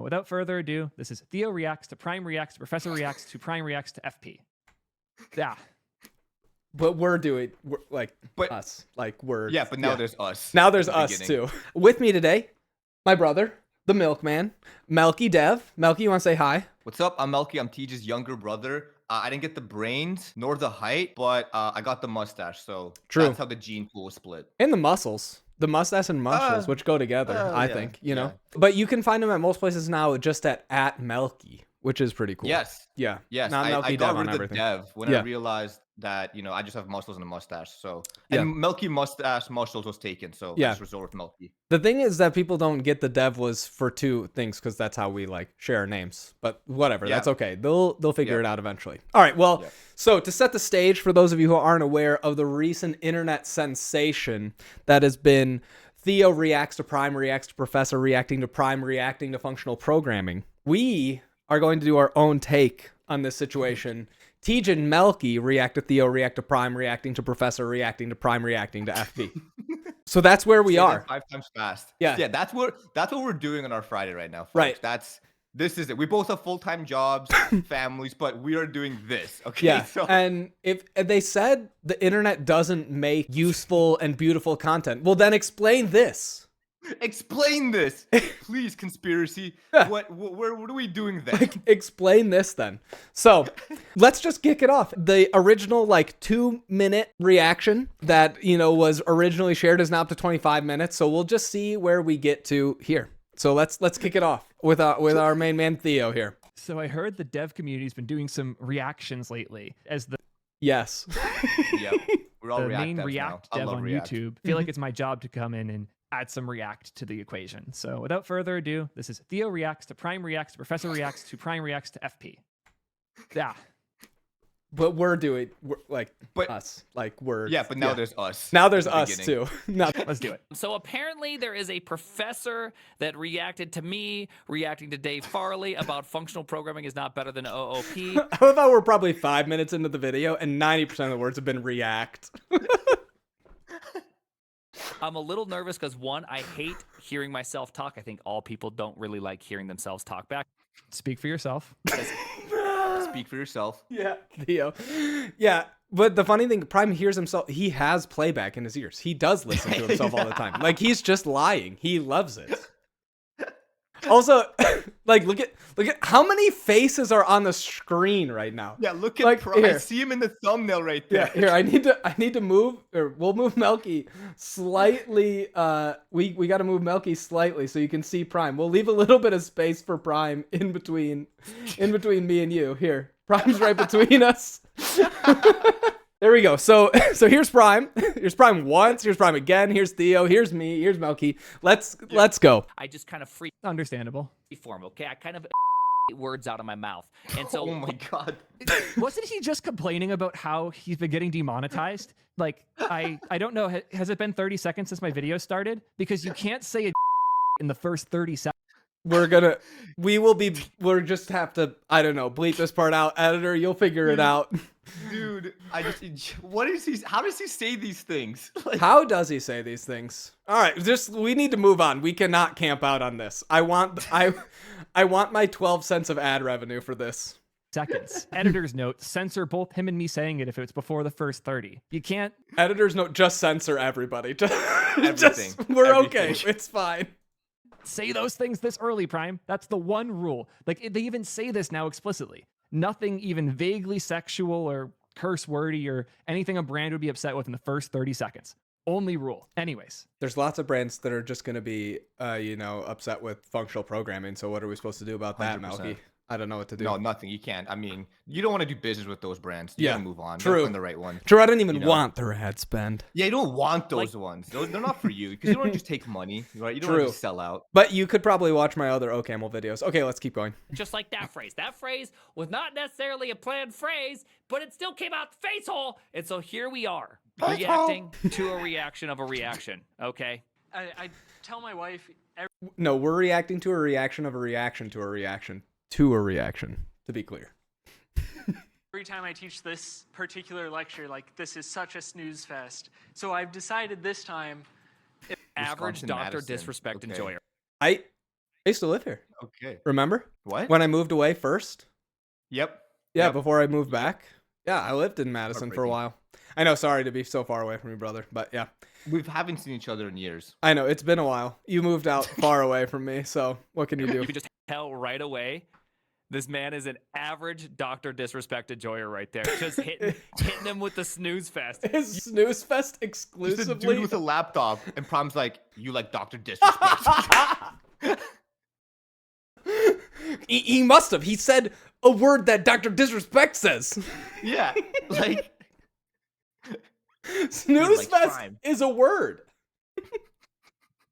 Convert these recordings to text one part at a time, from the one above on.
Without further ado, this is Theo reacts to Prime reacts to Professor reacts to Prime reacts to FP. Yeah. But we're like us. Like we're Yeah, but now there's us. Now there's us too. With me today, my brother, the milkman, Melkey Dev. Melkey, you want to say hi? What's up? I'm Melkey. I'm Teej's younger brother. I didn't get the brains nor the height, but I got the mustache. So that's how the gene pool was split. And the muscles. The mustache and muscles, which go together, I think, you know. But you can find him at most places now just at Melkey, which is pretty cool. Yes. Yeah. Yes. Not I Melkey got Dev rid on of the everything. dev when I realized that, you know, I just have muscles and a mustache. So, and Melkey mustache muscles was taken. So I just resort with Melkey. The thing is that people don't get the dev was for two things because that's how we like share our names. But whatever, that's okay. They'll figure it out eventually. All right, well, so to set the stage for those of you who aren't aware of the recent internet sensation that has been Theo reacts to Prime, reacts to Professor, reacting to Prime, reacting to functional programming, we are going to do our own take on this situation. Teej and Melkey react to Theo, react to Prime, reacting to Professor, reacting to Prime, reacting to FB. So that's where we are. 5 times fast. Yeah. Yeah, that's what we're doing on our Friday right now, folks. Right. This is it. We both have full-time jobs, families, but we are doing this. Okay. Yeah. So And if they said the internet doesn't make useful and beautiful content, well then explain this. Explain this, please, conspiracy. What are we doing then? Like, explain this then. So let's just kick it off. The original like 2-minute reaction that, you know, was originally shared is now up to 25 minutes. So we'll just see where we get to here. So let's kick it off with our main man Theo here. So I heard the dev community's been doing some reactions lately as the Yes. Yep. We're all the main React now. dev on React. YouTube. I feel like it's my job to come in and add some React to the equation. So without further ado, this is Theo reacts to Prime reacts to Professor reacts to Prime reacts to FP. Yeah. But we're us. Like we're but now there's us. Now there's us too. Now Let's do it. So apparently there is a professor that reacted to me, reacting to Dave Farley about functional programming is not better than OOP. I love how we're probably 5 minutes into the video and 90% of the words have been react. I'm a little nervous because, one, I hate hearing myself talk. I think all people don't really like hearing themselves talk back. Speak for yourself. Speak for yourself. Yeah, Theo. Yeah, but the funny thing, Prime hears himself. He has playback in his ears. He does listen to himself all the time. Like he's just lying. He loves it. Also, like look at how many faces are on the screen right now. Yeah, look at Prime. Here. I see him in the thumbnail right there. Yeah, here I need to move, or we'll move Melkey slightly. We got to move Melkey slightly so you can see Prime. We'll leave a little bit of space for Prime in between me and you. Here, Prime's right between us. There we go. So here's Prime. Here's Prime once. Here's Prime again. Here's Theo. Here's me. Here's Melkey. Let's go. I just kind of Understandable. freeform, okay? I kind of words out of my mouth. And so Oh my god. Wasn't he just complaining about how he's been getting demonetized? Like, I don't know. Has it been 30 seconds since my video started? Because you can't say a in the first 30 seconds. We'll just have to, I don't know, bleep this part out. Editor, you'll figure it out. Dude, how does he say these things? Like, How does he say these things? All right, we need to move on. We cannot camp out on this. I want my 12 cents of ad revenue for this. Seconds. Editor's note, censor both him and me saying it if it's before the first 30. You can't. Editor's note, just censor everybody. Everything. We're Everything. okay. It's fine. Say those things this early, Prime. That's the one rule. Like, they even say this now explicitly. Nothing even vaguely sexual or curse wordy or anything a brand would be upset with in the first 30 seconds. Only rule. Anyways. There's lots of brands that are just going to be, upset with functional programming. So what are we supposed to do about that, 100%. Melkey? I don't know what to do. no, nothing. You can't. I mean, you don't want to do business with those brands. You gotta move on. True. Find the right one. True, I don't even want their ad spend. Yeah, you don't want those ones. They're not for you because you don't want to just take money, right? You don't want to just sell out. But you could probably watch my other OCaml videos. Okay, let's keep going. just like that phrase. That phrase was not necessarily a planned phrase, but it still came out the face hole. And so here we are, reacting to a reaction of a reaction, okay? I tell my wife No, we're reacting to a reaction of a reaction to a reaction to a reaction, to be clear. every time I teach this particular lecture, like, this is such a snooze fest. So I've decided this time Average Wisconsin Dr. Madison. Disrespect Okay. Enjoyer. I I used to live here. Okay. Remember? What? When I moved away first? Yep. Yeah, Yep. before I moved back. Yeah, I lived in Madison for a Heartbreaking. while. I know, sorry to be so far away from you, brother, but yeah. We haven't seen each other in years. I know, it's been a while. You moved out far away from me, so what can you do? You can just tell right away. This man is an average Dr. Disrespect enjoyer right there. Just hitting him with the snooze fest. Is Snooze Fest Just a exclusively? dude with a laptop, and Prime's like, "You like Dr. Disrespect?" He must have. He said a word that Dr. Disrespect says. Yeah, like Snooze like Fest Prime. is a word.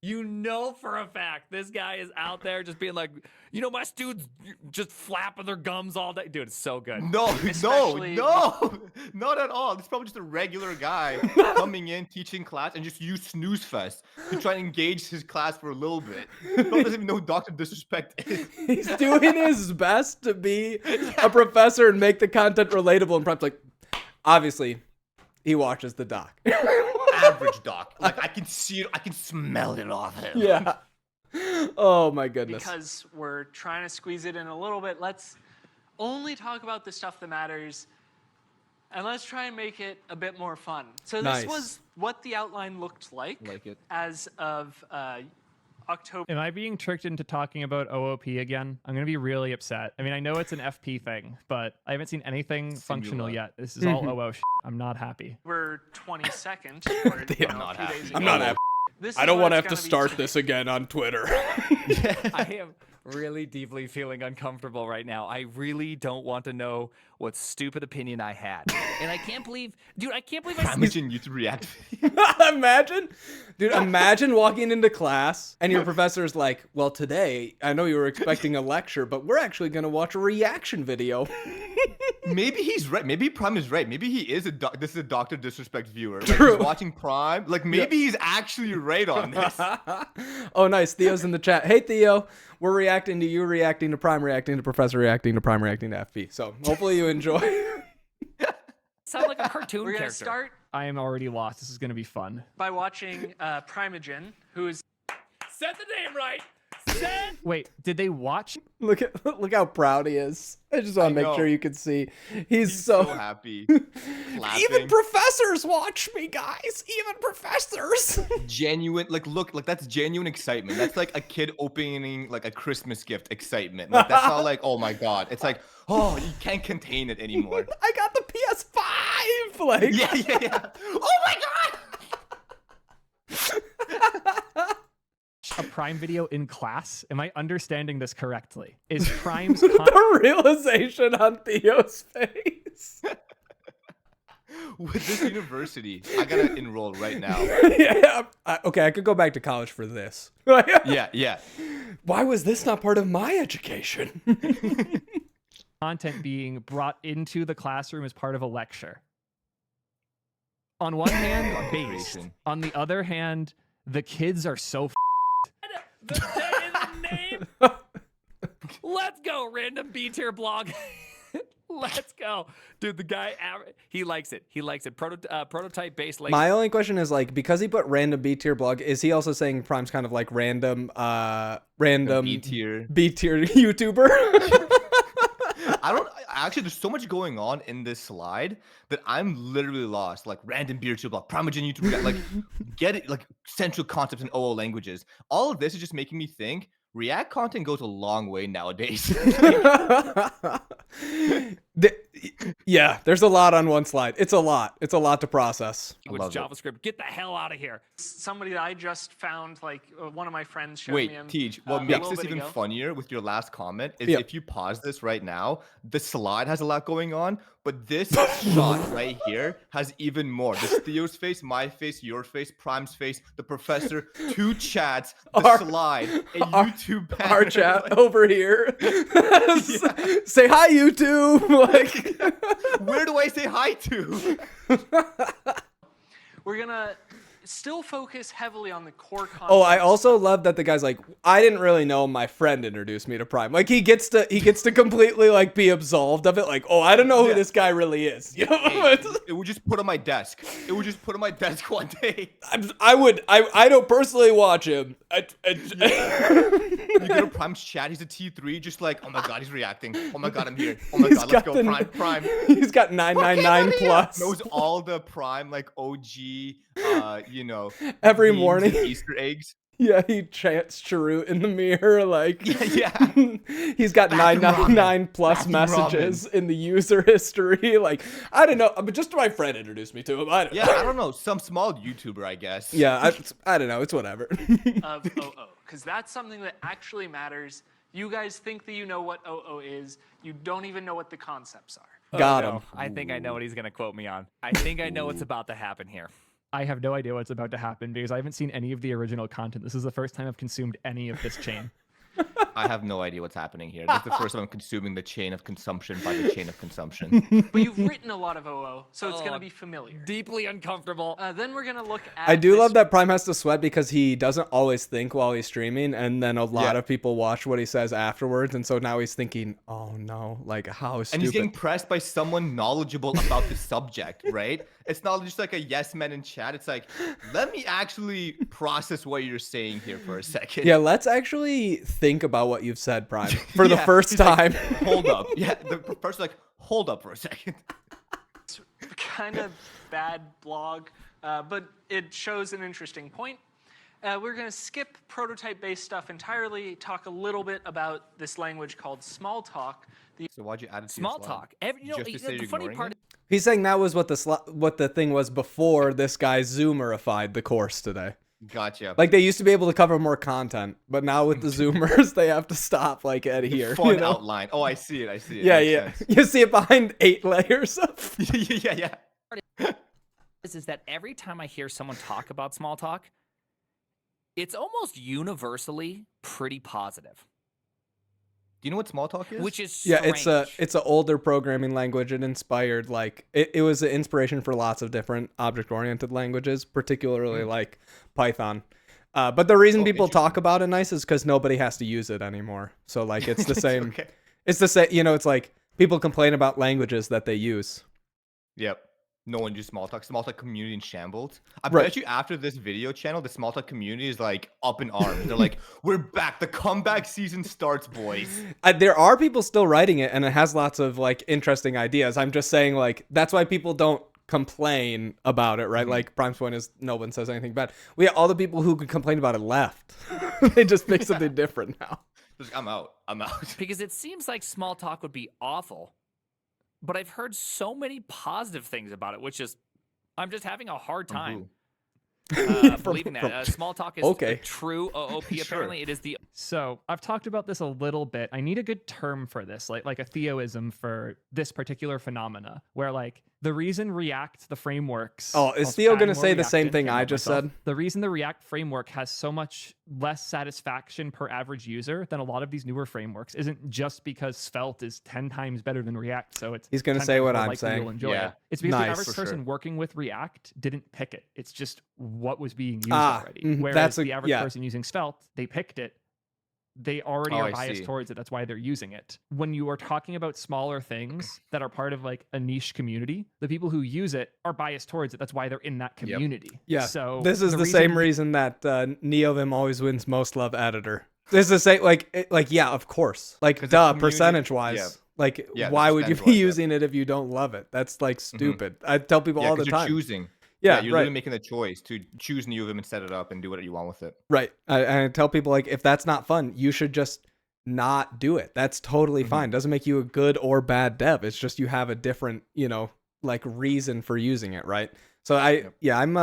You know for a fact this guy is out there just being like, my students just flapping their gums all day. Dude, it's so good. no, Especially- not at all. This is probably just a regular guy coming in, teaching class, and just use Snooze Fest to try and engage his class for a little bit. Probably doesn't even know who Dr. Disrespect is. He's doing his best to be a professor and make the content relatable. And Prime's like, obviously, he watches the doc. Average doc. Like I can see it, I can smell it off him. Yeah. Oh my goodness. Because we're trying to squeeze it in a little bit, let's only talk about the stuff that matters, and let's try and make it a bit more fun. So Nice. this was what the outline looked like, Like it. as of October. Am I being tricked into talking about OOP again? I'm going to be really upset. I mean, I know it's an FP thing, but I haven't seen anything functional Singular. yet. This is all OO shit. I'm not happy. We're 22nd. Or, I'm not a few happy. days I'm ago. not happy. This I is don't what want to it's have to gonna be start today. this again on Twitter. I am really deeply feeling uncomfortable right now. I really don't want to know what stupid opinion I had. And I can't believe, dude, I I'm watching YouTube react. Imagine, dude, imagine walking into class and your professor's like, well, today, I know you were expecting a lecture, but we're actually going to watch a reaction video. Maybe he's right. Maybe Prime is right. Maybe he is this is a Dr. Disrespect viewer. Like True. he's watching Prime. Like maybe he's actually right on this. Oh, nice. Theo's in the chat. Hey, Theo, we're reacting to you reacting to Prime, reacting to Professor, reacting to Prime, reacting to FP. So hopefully you enjoy. sound like a cartoon We're gonna character. start I am already lost. This is going to be fun. by watching Theprimeagen, who is Said the name right. Said. Wait, did they watch? Look how proud he is. I just want to make know. sure you can see. He's so happy. Laughing. Even professors watch me, guys. Even professors. Genuine, look, that's genuine excitement. That's like a kid opening like a Christmas gift excitement. Like that's not like, oh my god. It's like, oh, you can't contain it anymore. I got the PS5. Like, Yeah. Oh my god. A Prime video in class? Am I understanding this correctly? Is Prime's the realization on Theo's face. With this university, I gotta enroll right now. Yeah. Okay, I could go back to college for this. Yeah. Why was this not part of my education? content being brought into the classroom as part of a lecture? On one hand, based. Creation. On the other hand, the kids are so The day in the name. Let's go, random B tier blog. Let's go, dude. The guy, he likes it. He likes it. Prototype based. Like, My only question is like, because he put random B tier blog, is he also saying Prime's kind of like random B tier. YouTuber? Actually, there's so much going on in this slide that I'm literally lost. Like random beer tube block, Primeagen YouTube, like get it, like central concepts in OO languages. All of this is just making me think React content goes a long way nowadays. Yeah, there's a lot on one slide. It's a lot. It's a lot to process. which love it. JavaScript. Get the hell out of here. somebody that I just found, like one of my friends showed Wait, me him. Teej, a what makes little this bit even ago. funnier with your last comment is Yep. if you pause this right now, the slide has a lot going on, but this shot right here has even more. There's Theo's face, my face, your face, Prime's face, the professor, two chats, the Our- slide, a our- YouTube banner. Our chat like, over here. Say hi, YouTube. Like, where do I say hi to? We're gonna still focus heavily on the core concepts. oh, I also love that the guy's like, I didn't really know. My friend introduced me to Prime. Like, he gets to completely like be absolved of it. Like, oh, I don't know who Yeah. this guy really is. You know? Hey, it would just put on my desk. It would just put on my desk one day. I don't personally watch him. You go to Prime's chat, he's a T3, just like, oh my god, he's reacting. Oh my god, I'm here. Oh my god, let's go, Prime. He's got 999 plus. Knows all the Prime, like OG, every memes morning. and Easter eggs. Yeah, he chants Chirrut in the mirror, like Yeah. he's got Vacuum 999 plus Vacuum messages in the user history. Like, I don't know, but just my friend introduced me to him. I don't know, some small YouTuber, I guess. Yeah, I don't know, it's whatever. Of OO, because that's something that actually matters. You guys think that you know what OO is. You don't even know what the concepts are. Got Oh, him. no. I think I know what he's gonna quote me on. I think I know what's about to happen here. I have no idea what's about to happen because I haven't seen any of the original content. This is the first time I've consumed any of this chain. I have no idea what's happening here. This is the first time I'm consuming the chain of consumption by the chain of consumption. But you've written a lot of OO, so it's going to be familiar. Deeply uncomfortable. Then we're going to look at I do this- love that Prime has to sweat because he doesn't always think while he's streaming, and then a lot of people watch what he says afterwards, and so now he's thinking, oh no, like how stupid. And he's getting pressed by someone knowledgeable about the subject, right? It's not just like a yes man in chat. It's like, let me actually process what you're saying here for a second. Yeah, let's actually think about what you've said, Prime, for the Yeah, first he's like, time. Hold up. Yeah, the person's like, hold up for a second. kind of bad blog, but it shows an interesting point. We're going to skip prototype-based stuff entirely, talk a little bit about this language called Smalltalk. So why'd you add it to your slide? Smalltalk. Just to say The you're funny ignoring part. it? He's saying that was what the thing was before this guy Zoomerified the course today. Gotcha. Like they used to be able to cover more content, but now with the Zoomers, they have to stop like at here. Fun You know? outline. Oh, I see it. Yeah, Makes yeah. sense. You see it behind 8 layers of. yeah. Is that every time I hear someone talk about small talk, it's almost universally pretty positive, Do you know what Smalltalk is? which is Yeah, strange. it's an older programming language. It inspired like it was an inspiration for lots of different object-oriented languages, particularly like Python. But the reason people talk about it nice is because nobody has to use it anymore. So like it's the same. Okay. It's the same. You know, it's like people complain about languages that they use. Yep. No one used Smalltalk. Smalltalk community in shambles. I Right. bet you after this video channel, the Smalltalk community is like up in arms. They're like, we're back. The comeback season starts, boys. There are people still writing it, and it has lots of like interesting ideas. I'm just saying, like that's why people don't complain about it, right? Like Prime's point is no one says anything bad. All the people who could complain about it left. They just make something different now. Just, I'm out. because it seems like small talk would be awful, but I've heard so many positive things about it, which is I'm just having a hard time believing that. Small talk is Okay. a true OOP. Sure. Apparently, it is the So I've talked about this a little bit. I need a good term for this, like a Theoism for this particular phenomena, where like the reason React, the frameworks. Oh, is I'll Theo add gonna more say the React same in, thing can't I help just myself. said? The reason the React framework has so much less satisfaction per average user than a lot of these newer frameworks isn't just because Svelte is 10 times better than React. So it's He's gonna 10 say times what more I'm likely saying. You'll enjoy Yeah. it. It's because Nice. the average For person sure. working with React didn't pick it. It's just what was being used Ah, already. mhm, Whereas that's the average yeah. person using Svelte, they picked it. They already Oh, are I biased see. towards it. That's why they're using it. When you are talking about smaller things that are part of like a niche community, the people who use it are biased towards it. That's why they're in that community. Yeah. So this is the same reason that NeoVim always wins most love editor. This is the same, like yeah, of course. Like 'Cause the duh, community- percentage wise. yeah. Like Yeah, the why would you be percentage-wise, yeah. using it if you don't love it? That's like stupid. I tell people Yeah, all the because you're time. choosing. Yeah, you're right. literally making the choice to choose NeoVim and set it up and do whatever you want with it. Right. I tell people like if that's not fun, you should just not do it. That's totally fine. Doesn't make you a good or bad dev. It's just you have a different, like reason for using it, right? So I'm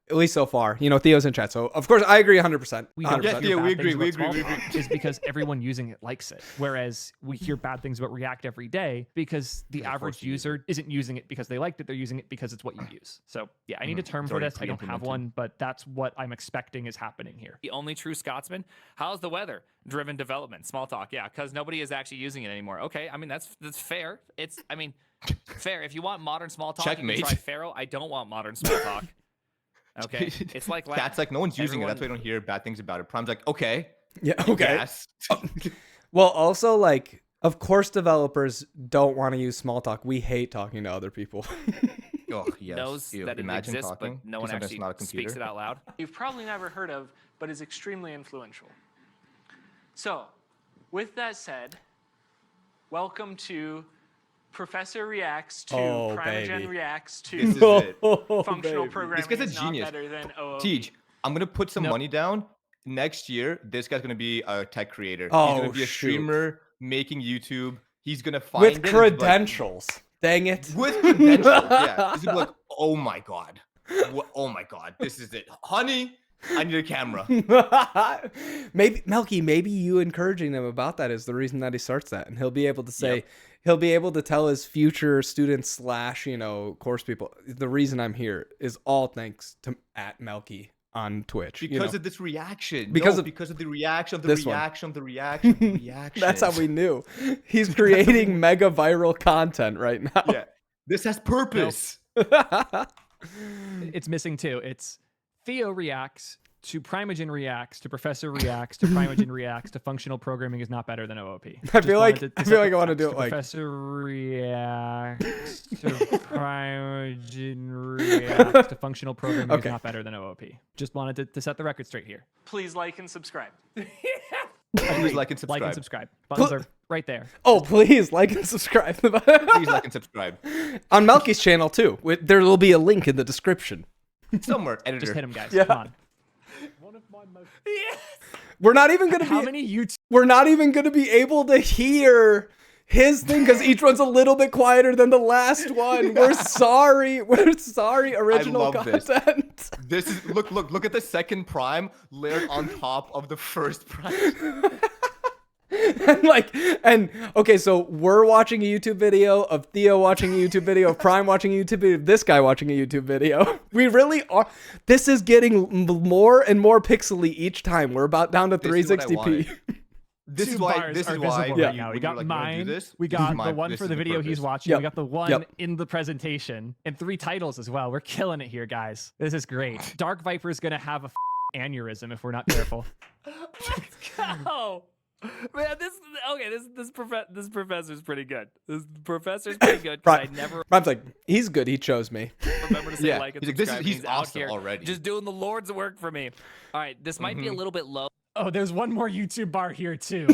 at least so far, Theo's in chat. So of course I agree 100%. we don't 100%. Yeah, hear we bad agree, things we about agree, we Smalltalk agree. is because everyone using it likes it. Whereas we hear bad things about React every day because the Because they're average forced to use user isn't using it because they liked it. They're using it because it's what you use. So yeah, I need a term It's for already this. I don't have pre-implemented. one, but that's what I'm expecting is happening here. the only true Scotsman. How's the weather? Driven development. Small talk. Yeah, because nobody is actually using it anymore. Okay, I mean that's fair. Fair. If you want modern small talk, you Checkmate. can try Pharaoh. I don't want modern small talk. Okay, it's like That's like no one's using it. That's why everyone- you don't hear bad things about it. Prime's like, okay, Yeah, okay. yes. Well, also like of course developers don't want to use Smalltalk. We hate talking to other people. Oh yes. knows Ew, that it imagine exists, talking but no to one something that's actually not a speaks computer. it out loud. You've probably never heard of, but is extremely influential. So, with that said, welcome to Professor Reacts to Primeagen baby. Reacts to This is it. Functional baby. Programming This guy's a is not genius. better than OOP. Teej, I'm gonna put some Nope. money down. Next year, this guy's gonna be a tech creator. He's Oh, gonna be a shoot. streamer making YouTube. He's gonna find With it and just be like, credentials. Dang it. with credentials. Yeah, he's gonna be like, oh my god, oh my god, this is it, honey. I need a camera. Maybe Melky, maybe you encouraging him about that is the reason that he starts that, and he'll be able to say, he'll be able to tell his future students / course people, the reason I'm here is all thanks to @Melky on Twitch. Because of this reaction. Because Because of of the reaction of the this one. reaction of the reaction of the reaction. That's how we knew. He's creating mega viral content right now. Yeah. This has purpose. It's missing two. It's Theo reacts to Primeagen reacts to Professor reacts to Primeagen reacts to functional programming is not better than OOP. I feel like I want to do it like Professor reacts to Primeagen reacts to functional programming is not better than OOP. Just wanted to set the record straight here. Please like and subscribe. Please like and subscribe. Like and subscribe. Buttons are right there. oh, please like and subscribe. Please like and subscribe. On Melky's channel too. There will be a link in the description. Somewhere, editor. Just hit him, guys. Yeah. Come on. We're not even gonna How be. many YouTube? We're not even gonna be able to hear his thing because each one's a little bit quieter than the last one. We're sorry. We're sorry. Original love this. content. This is look at the second prime layered on top of the first prime. and okay, so we're watching a YouTube video of Theo watching a YouTube video of Prime watching a YouTube video of this guy watching a YouTube video. We really are. This is getting more and more pixely each time. We're about down to This is what I 360p. wanted. This Two is why. bars This are is why. visible right now. We got when you're like, "You wanna do mine. this?" We This is got my- the one this for is the video he's purpose. watching. Yep. We got the one Yep. in the presentation and 3 titles as well. We're killing it here, guys. This is great. Dark Viper's gonna have a aneurysm if we're not careful. Go. Man, this professor's pretty good. This professor's pretty good. 'Cause Right. I never Prime's like, he's good. He chose me. remember to say Yeah. like and He's like, this is- subscribe. he's out awesome here already. just doing the Lord's work for me. All right, this might be a little bit low. Oh, there's one more YouTube bar here too.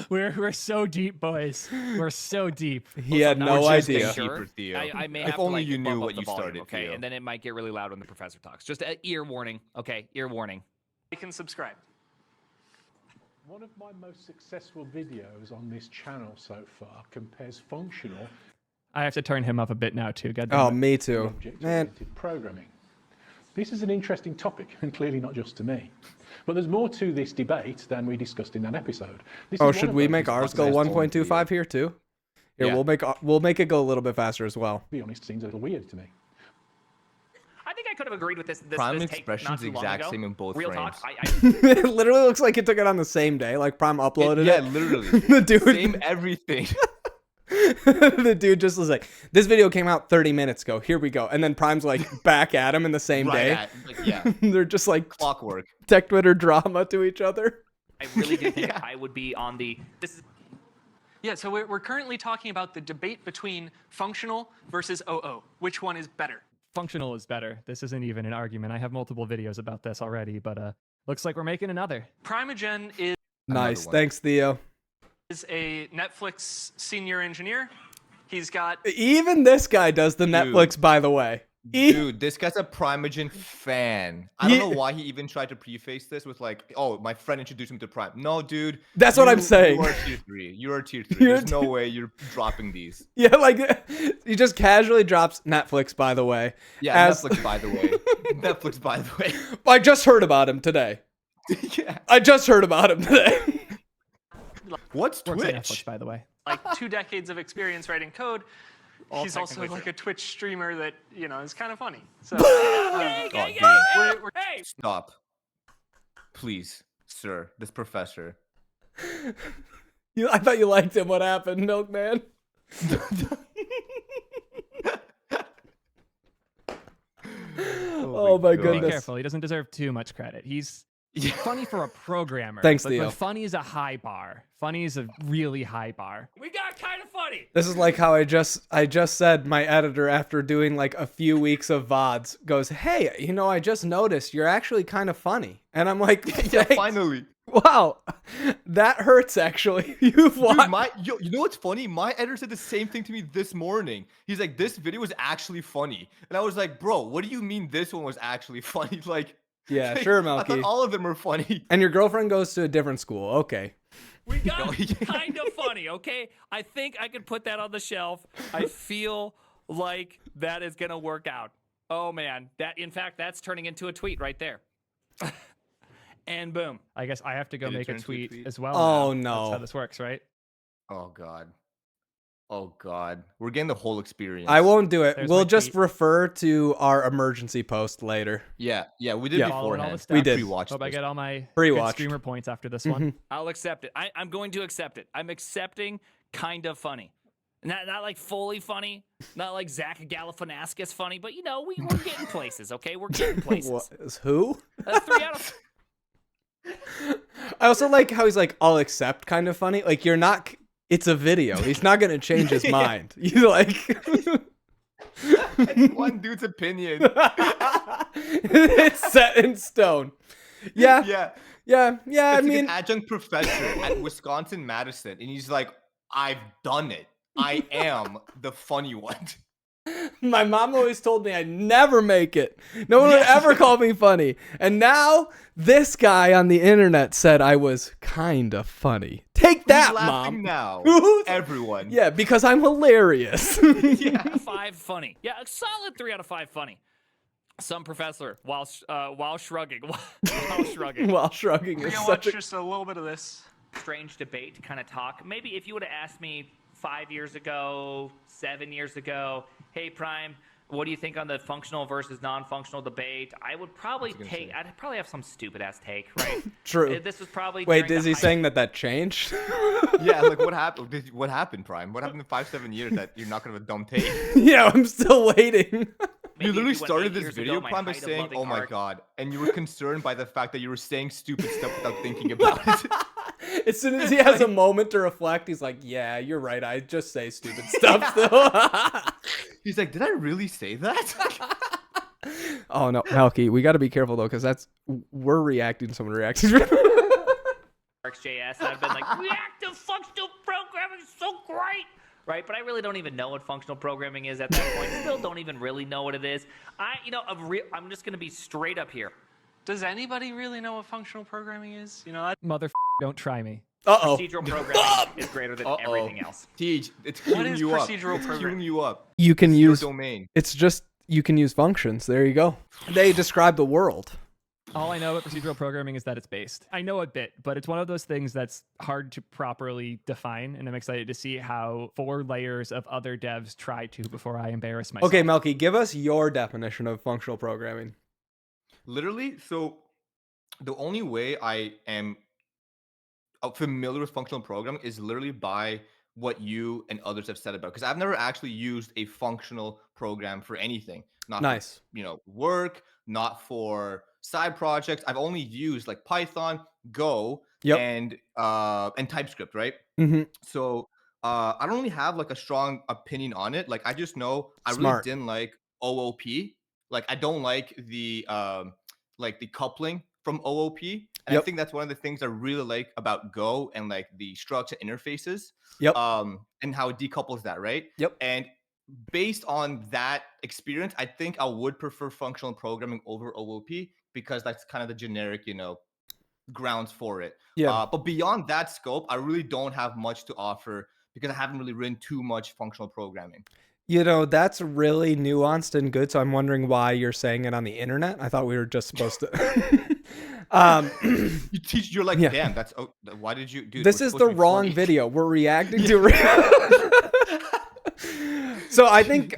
We're so deep, boys. We're so deep. He had Now no we're just idea. making Deeper, Theo. I may If have to, only like, you knew bump up what the you volume, started, okay, Theo. and then it might get really loud when the professor talks. Just an ear warning, okay? Ear warning. Like and subscribe. One of my most successful videos on this channel so far compares functional I have to turn him up a bit now too. God Oh, damn it. me too. Man, object-oriented programming. This is an interesting topic, and clearly not just to me. But there's more to this debate than we discussed in that episode. This is oh, one should of we those make ours go discussions 1.25 here too? Here, Yeah. we'll make it go a little bit faster as well. To be honest, seems a little weird to me. I think I could have agreed with this. Prime this take expression's not too long exact ago. same in both Real frames. talk. It literally looks like he took it on the same day. Like Prime uploaded Yeah, it. literally. The dude, Same everything. the dude just was like, "This video came out 30 minutes ago. Here we go." And then Prime's like back at him in the same Right day. at, like, yeah. They're just like Clockwork. tech Twitter drama to each other. I really did think Yeah. I would be on the. This is Yeah, so we're currently talking about the debate between functional versus OO. Which one is better? Functional is better. This isn't even an argument. I have multiple videos about this already, but looks like we're making another. Primeagen is Nice. one. Thanks, Theo. a Netflix senior engineer. He's got Even this guy does the Netflix, by the way. Dude, this guy's a Primeagen fan. I don't Ye- know why he even tried to preface this with like, "Oh, my friend introduced me to Prime." No, dude. That's what I'm saying. You are tier 3. You are tier 3. You're There's no way you're dropping these. Yeah, like he just casually drops Netflix, by the way. Yeah, as- Netflix, by the way. Netflix, by the way. I just heard about him today. Yeah. I just heard about him today. What's Works on Twitch? Netflix, by the way. like 2 decades of experience writing code. He's also technically like a Twitch streamer that, is kind of funny. So Oh, dude. we're hey. Stop. Please, sir. This professor. I thought you liked him. What happened, Milkman? Oh my God. Be goodness. careful. He doesn't deserve too much credit. He's Yeah. funny for a programmer. Thanks, but Theo. funny is a high bar. Funny is a really high bar. We got kind of funny. This is like how I just said my editor after doing like a few weeks of VODs goes, "Hey, I just noticed you're actually kind of funny." And I'm like, Yeah, "Thanks." finally. Wow, that hurts actually. You've watched. Dude, you know what's funny? My editor said the same thing to me this morning. He's like, "This video was actually funny," and I was like, "Bro, what do you mean this one was actually funny?" Like, Yeah, sure, I thought Melky. all of them were funny. And your girlfriend goes to a different school. Okay. We got kind of funny, okay? I think I can put that on the shelf. I feel like that is gonna work out. Oh man, in fact, that's turning into a tweet right there. And boom. I guess I have to go Did it make a turn into a tweet tweet? as well. Oh, now. That's no. how this works, right? Oh god. Oh god. We're getting the whole experience. I won't do it. There's We'll my just tweet. refer to our emergency post later. Yeah, we did Yeah. Following all the beforehand. steps. We did. Pre-watched Hope I this. get all my good Pre-watched. streamer points after this one. I'll accept it. I'm going to accept it. I'm accepting kind of funny. Not like fully funny, not like Zach Galifianakis funny, but you know, we're getting places, okay? We're getting places. What is who? 3 out of I also like how he's like, I'll accept kind of funny. Like, you're not, it's a video. He's not going to change his mind. You like, It's one dude's opinion. it's set in stone. Yeah. Yeah. I It's like mean, an adjunct professor at Wisconsin Madison, and he's like, "I've done it. I am the funny one." my mom always told me I'd never make it. No one would ever call me funny. And now this guy on the internet said I was kind of funny. Take that, Who's laughing mom. now? Who's- Everyone. Yeah, because I'm hilarious. 3 out of 5 funny. Yeah, a solid 3 out of 5 funny. Some professor while shrugging. While shrugging. While shrugging We're is gonna watch such a... just a little bit of this. Strange debate kind of talk. Maybe if you would have asked me 5 years ago, 7 years ago, hey Prime, what do you think on the functional versus non-functional debate? I would probably I'd probably have some stupid ass take, right? True. This was probably Wait, during is the he height- saying that changed? Yeah, like what happened? What happened, Prime? What happened in 5-7 years that you're not gonna have a dumb take? Yeah, I'm still waiting. maybe You if literally went started 8 this years video, ago, my Prime, by height of saying, loving "Oh my art- god," and you were concerned by the fact that you were saying stupid stuff without thinking about it. As soon as he has a moment to reflect, he's like, yeah, you're right. I just say stupid stuff still. He's like, "Did I really say that?" Oh, no, Melky, we got to be careful, though, because we're reacting to someone reacting. JS, and I've been like, reactive functional programming is so great, right? But I really don't even know what functional programming is at that point. Still don't even really know what it is. I'm just gonna be straight up here. Does anybody really know what functional programming is? You know, that, Mother, don't try me. Uh-oh. Procedural programming is greater than Uh-oh. everything else. Teej, it's What queuing is you up. procedural It's programming? queuing you up. You can It's your use... domain. It's just, you can use functions. There you go. They describe the world. All I know about procedural programming is that it's based. I know a bit, but it's one of those things that's hard to properly define, and I'm excited to see how 4 layers of other devs try to before I embarrass myself. Okay, Melky, give us your definition of functional programming. Literally, so the only way I am familiar with functional programming is literally by what you and others have said about it. Because I've never actually used a functional program for anything. Not Nice. for, work, not for side projects. I've only used like Python, Go, Yep. and TypeScript, right? Mm-hmm. So I don't really have like a strong opinion on it. Like I just know I really Smart. didn't like OOP. Like I don't like the coupling from OOP. And Yep. I think that's one of the things I really like about Go and like the structured interfaces. Yep. And how it decouples that, right? Yep. And based on that experience, I think I would prefer functional programming over OOP because that's kind of the generic, grounds for it. Yeah. But beyond that scope, I really don't have much to offer because I haven't really written too much functional programming. That's really nuanced and good, so I'm wondering why you're saying it on the internet. I thought we were just supposed to... You're like, Yeah. damn, why did you do This is the wrong video. We're reacting to... So I think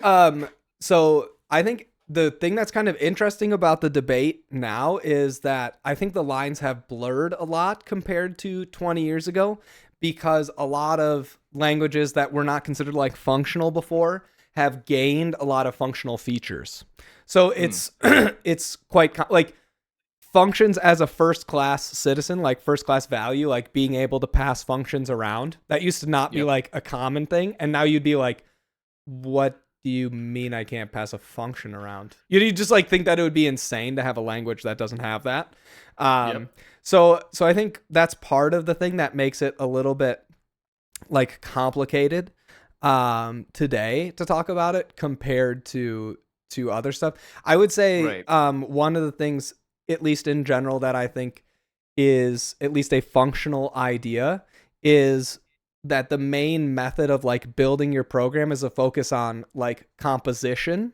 the thing that's kind of interesting about the debate now is that I think the lines have blurred a lot compared to 20 years ago because a lot of languages that were not considered like functional before have gained a lot of functional features. So it's it's quite like functions as a first class citizen, like first class value, like being able to pass functions around. That used to not be Yep. like a common thing, and now you'd be like, what do you mean I can't pass a function around? You just like think that it would be insane to have a language that doesn't have that. So I think that's part of the thing that makes it a little bit like complicated today to talk about it compared to other stuff. I would say one of the things, at least in general, that I think is at least a functional idea is that the main method of like building your program is a focus on like composition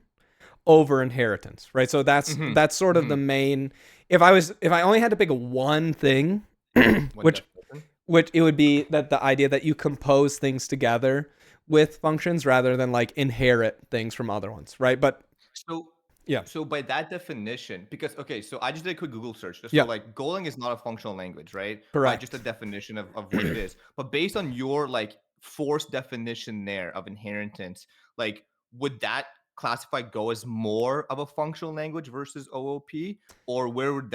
over inheritance, right? So that's sort of the main. If I only had to pick one thing, which it would be that the idea that you compose things together with functions rather than like inherit things from other ones, right? But So yeah. So by that definition, because so I just did a quick Google search. Yeah. So like Golang is not a functional language, right? Correct. Just a definition of what it is. But based on your like forced definition there of inheritance, like would that classify Go as more of a functional language versus OOP? Or where would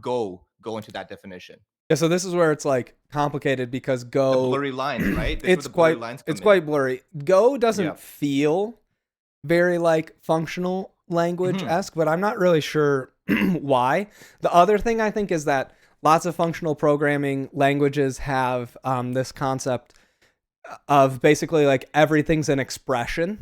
go into that definition? Yeah, so this is where it's like complicated because Go The blurry lines, right? This is where it's the blurry quite lines come it's in. quite blurry. Go doesn't Yeah. feel very like functional language-esque, but I'm not really sure why. The other thing I think is that lots of functional programming languages have this concept of basically like everything's an expression.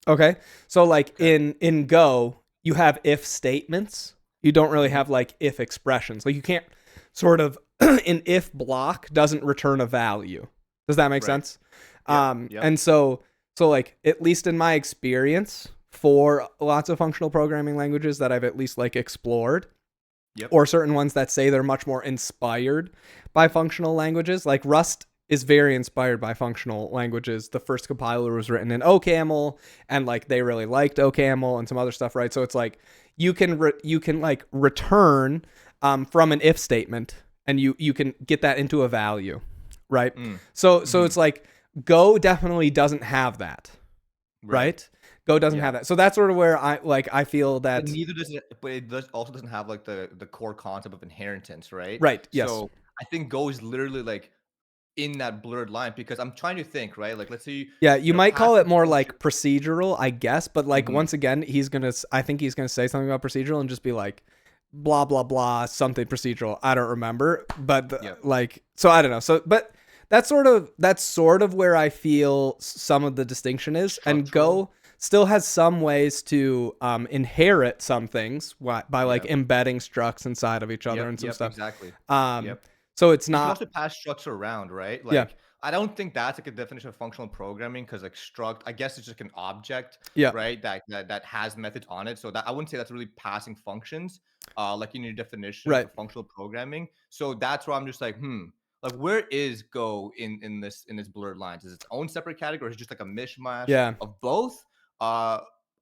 Okay? So like in Go, you have if statements. You don't really have like if expressions. Like you can't sort of an if block doesn't return a value. Does that make sense? Yep. And so like at least in my experience for lots of functional programming languages that I've at least like explored, or certain ones that say they're much more inspired by functional languages, like Rust is very inspired by functional languages. The first compiler was written in OCaml, and like they really liked OCaml and some other stuff, right? So it's like you can like return from an if statement, and you can get that into a value, right? So it's like Go definitely doesn't have that, right? Go doesn't have that. So that's sort of where I feel that But neither does it, but it also doesn't have like the core concept of inheritance, right? Right. Yes. So I think Go is literally like in that blurred line, because I'm trying to think, right? Like let's say you might call it more function- like procedural, I guess, but like once again, I think he's gonna say something about procedural and just be like blah blah blah something procedural. I don't remember, but like so I don't know. So but that's sort of where I feel some of the distinction is, and Go still has some ways to inherit some things by like embedding structs inside of each other and some stuff. Exactly. So it's You can not. also pass structs around, right? Like I don't think that's like a definition of functional programming, because like struct, I guess it's just an object, right? That has methods on it. So that I wouldn't say that's really passing functions, like in your definition of functional programming. So that's where I'm just like, like where is Go in this blurred lines? Is it its own separate category? Or is it just like a mishmash of both?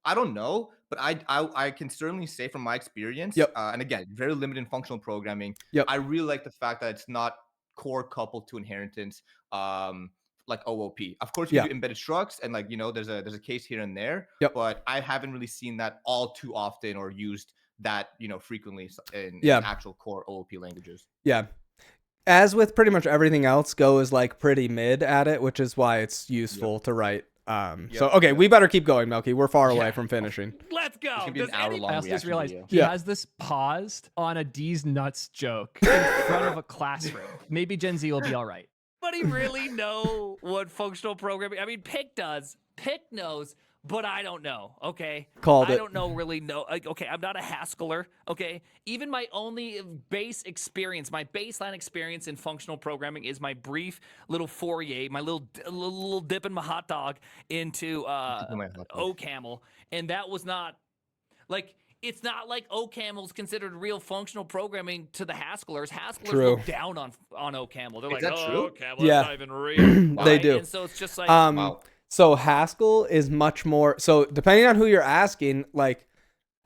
I don't know, but I can certainly say from my experience, and again, very limited in functional programming. I really like the fact that it's not core coupled to inheritance, like OOP. Of course, you do embedded structs, and like there's a case here and there, but I haven't really seen that all too often or used that frequently in actual core OOP languages. Yeah. As with pretty much everything else, Go is like pretty mid at it, which is why it's useful to write. So okay, we better keep going, Melky. We're far away from finishing. Let's go. It's gonna be an hour-long I also just reaction realized video. he has this paused on a D's nuts joke in front of a classroom. Maybe Gen Z will be all right. Anybody really know what functional programming? I mean, Pick does. Pick knows, but I don't know. Okay, I don't really know. Okay, I'm not a Haskeller. Okay, even my only baseline experience in functional programming is my brief little foray, my little dip in my hot dog into OCaml, and that was not like. It's not like OCaml's considered real functional programming to the Haskellers. Haskellers look down on OCaml. They're like, oh, OCaml is not even real. They do. And so it's just like, So Haskell is much more. So depending on who you're asking, like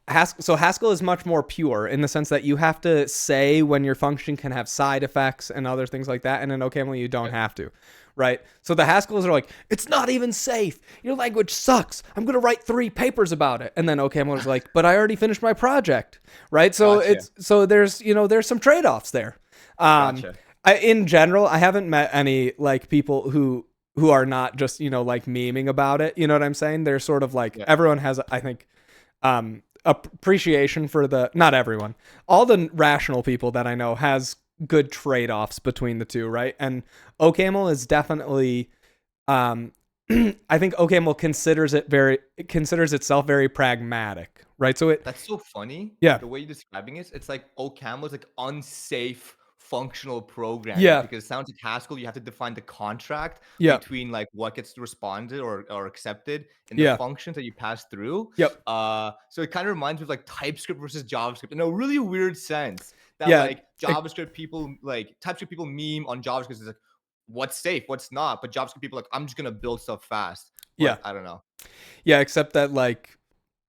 Haskell is much more pure in the sense that you have to say when your function can have side effects and other things like that, and in OCaml you don't have to. Right? So the Haskells are like, it's not even safe. Your language sucks. I'm going to write 3 papers about it. And then OCaml is like, but I already finished my project. Right? So there's some trade-offs there. In general, I haven't met any like people who are not just, like memeing about it. You know what I'm saying? They're sort of like, everyone has, I think, appreciation for not everyone, all the rational people that I know has good trade-offs between the two, right? And OCaml is definitely, I think OCaml considers itself very pragmatic, right? So That's so funny. Yeah. The way you're describing it, it's like OCaml is like unsafe functional programming. Yeah. Because it sounds like Haskell, you have to define the contract Yeah. between like what gets responded or accepted in Yeah. the functions that you pass through. Yep. So it kind of reminds me of like TypeScript versus JavaScript in a really weird sense. That Yeah. like JavaScript people, like TypeScript people meme on JavaScript is like, what's safe, what's not. But JavaScript people are like, I'm just gonna build stuff fast. But Yeah. I don't know. Yeah, except that like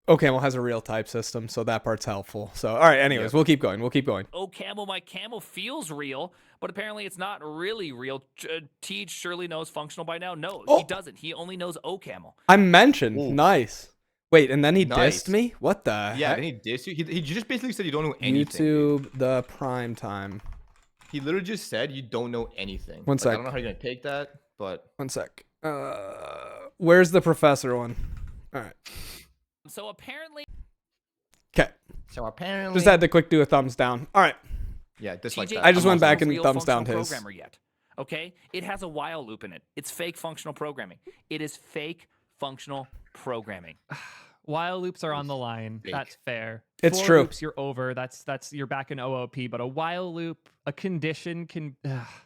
OCaml has a real type system, so that part's helpful. So all right, anyways, Yep. we'll keep going. Oh, camel, my camel feels real, but apparently it's not really real. Teej surely knows functional by now. No, Oh. he doesn't. He only knows OCaml. I mentioned. Ooh. Nice. Wait, and then he Nice. dissed me? What the Yeah, heck? and he dissed you. He just basically said you don't know anything. YouTube, the prime time. He literally just said you don't know anything. One Like, sec. I don't know how you're gonna take that, but One sec. Where's the professor one? All right. So apparently, Okay. so apparently, Just had to quick do a thumbs down. All right. yeah, dislike TJ, that. I just I'm went also- back and real thumbs down functional his. programmer yet. Okay, it has a while loop in it. It's fake functional programming. It is fake functional programming. While loops are on the line, Fake. that's fair. It's For true. loops, you're over. That's you're back in OOP. But a while loop, a condition can.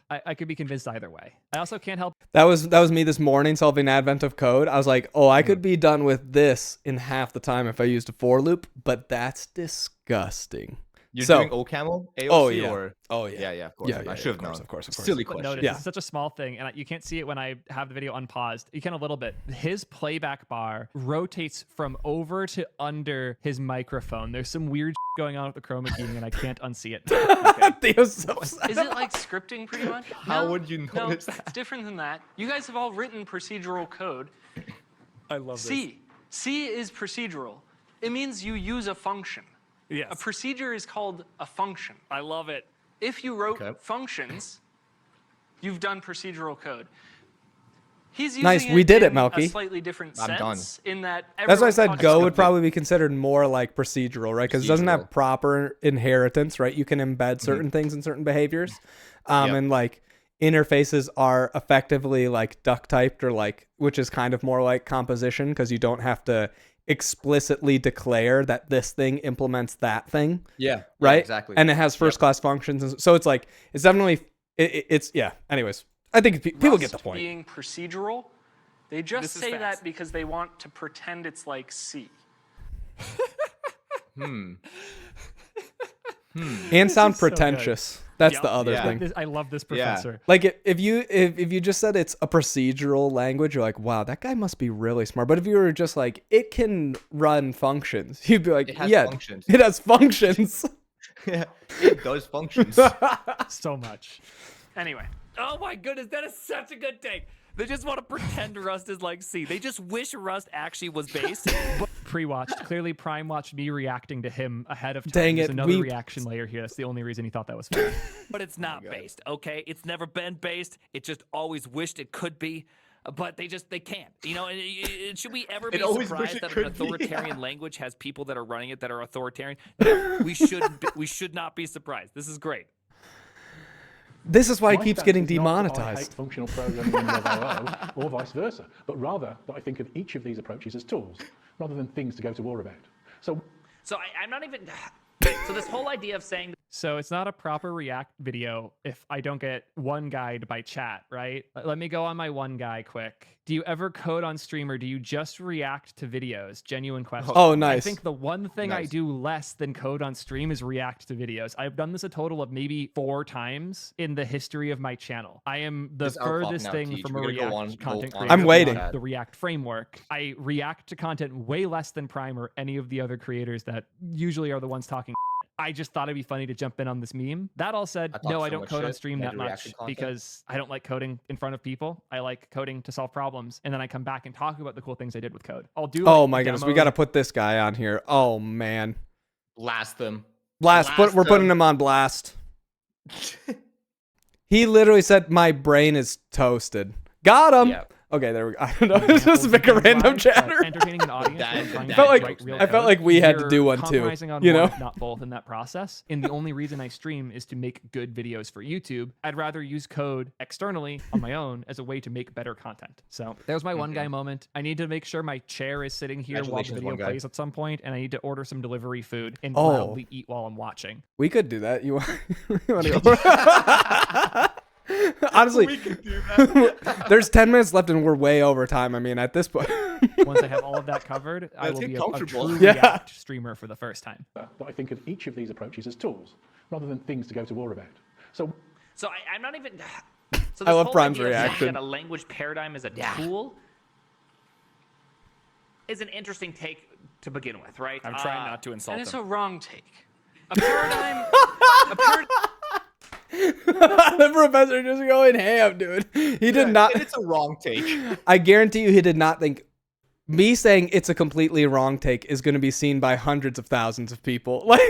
I could be convinced either way. I also can't help. That was me this morning solving Advent of Code. I was like, oh, I could be done with this in half the time if I used a for loop, but that's disgusting. You're So- doing OCaml, AOC, Oh, yeah. or Oh yeah. yeah, of course. Yeah, I yeah, should have of course, known. of course. Silly But question. notice, Yeah. this is such a small thing, and you can't see it when I have the video unpaused. You can a little bit. His playback bar rotates from over to under his microphone. There's some weird going on with the chroma keying, and I can't unsee it. Theo's so upset. Is it like scripting pretty much? How No, would you no, notice that? it's different than that. You guys have all written procedural code. I love C is procedural. It means you use a function. Yes. A procedure is called a function. I love it. If you wrote Okay. functions, you've done procedural code. He's using Nice, we did it, in Melky. a slightly different I'm done. sense in that That's why I everyone said talks Go about would probably be considered more like procedural, right? Because it doesn't have Procedural. proper inheritance, right? You can embed certain things in certain behaviors, Yep. and like interfaces are effectively like duck typed or like, which is kind of more like composition because you don't have to explicitly declare that this thing implements that thing, Yeah, right? exactly. And it has first class functions, and so it's like it's definitely it's yeah. Anyways, I think people get the Rust point. being procedural. They just This is say fast. that because they want to pretend it's like C. And sound is so good. pretentious. That's Yep. the other Yeah. thing. I love this Yeah. professor. Like if you just said it's a procedural language, you're like, wow, that guy must be really smart. But if you were just like, it can run functions, you'd be like, It has yeah, functions. it has functions. Yeah, it does functions. So much. Anyway, Oh my goodness, that is such a good take. They just want to pretend Rust is like C. They just wish Rust actually was based. But Pre-watched. Clearly, Prime watched me reacting to him ahead of time. Dang There's it, another we- reaction layer here. That's the only reason he thought that was funny. but it's not based, okay? It's never been based. It just always wished it could be, but they can't. You know, should we ever be always wish surprised it that an could be, authoritarian language has people that are running it that are authoritarian? No, we should not be surprised. This is great. This is why he My keeps stance getting is not that I hate demonetized. functional programming and love OO, or vice versa, but rather that I think of each of these approaches as tools, rather than things to go to war about. So So I'm not even. So this whole idea of saying So it's not a proper React video if I don't get one guide by chat, right? Let me go on my one guy quick. Do you ever code on stream or do you just react to videos? Genuine question. Oh, I nice. think the one thing I Nice. do less than code on stream is react to videos. I've done this a total of maybe 4 times in the history of my channel. I am the This is our clock furthest now, thing Teej. from We a gotta go React on- go content on. creator. I'm waiting. beyond The React framework. I react to content way less than Prime or any of the other creators that usually are the ones talking. I just thought it'd be funny to jump in on this meme. That all said, I talk no, I so don't much code on shit stream and I that do much reaction content. because I don't like coding in front of people. I like coding to solve problems, and then I come back and talk about the cool things I did with code. I'll do. Oh like, my goodness, we demos. got to put this guy on here. Oh man, Blast them. blast. We're putting him on blast. He literally said, "My brain is toasted." Got him. Yeah. Okay, there we go. I don't know. It's just pick a random chatter. Entertaining an audience. and trying to felt like- write real I felt code. like we had to You're do one too, compromising on you know? one, if not both in that process. And the only reason I stream is to make good videos for YouTube. I'd rather use code externally on my own as a way to make better content. So there's my one guy moment. I need to make sure my chair is sitting here while the Congratulations, video one guy. plays at some point, and I need to order some delivery food and Oh. loudly eat while I'm watching. We could do that. You want, to go? Honestly, We can do that. there's 10 minutes left and we're way over time. I mean, at this point. Once I have all of that covered, I Let's will get be a comfortable. true Yeah. React streamer for the first time. That I think of each of these approaches as tools, rather than things to go to war about. So So I'm not even. So I this love whole Prime's idea of looking reaction. at a language paradigm as a tool is an interesting take to begin with, right? I'm trying not to insult And it's him. a wrong take. A paradigm. The professor just going ham, dude. He did not. And it's a wrong take. I guarantee you, he did not think. Me saying it's a completely wrong take is going to be seen by hundreds of thousands of people. Like,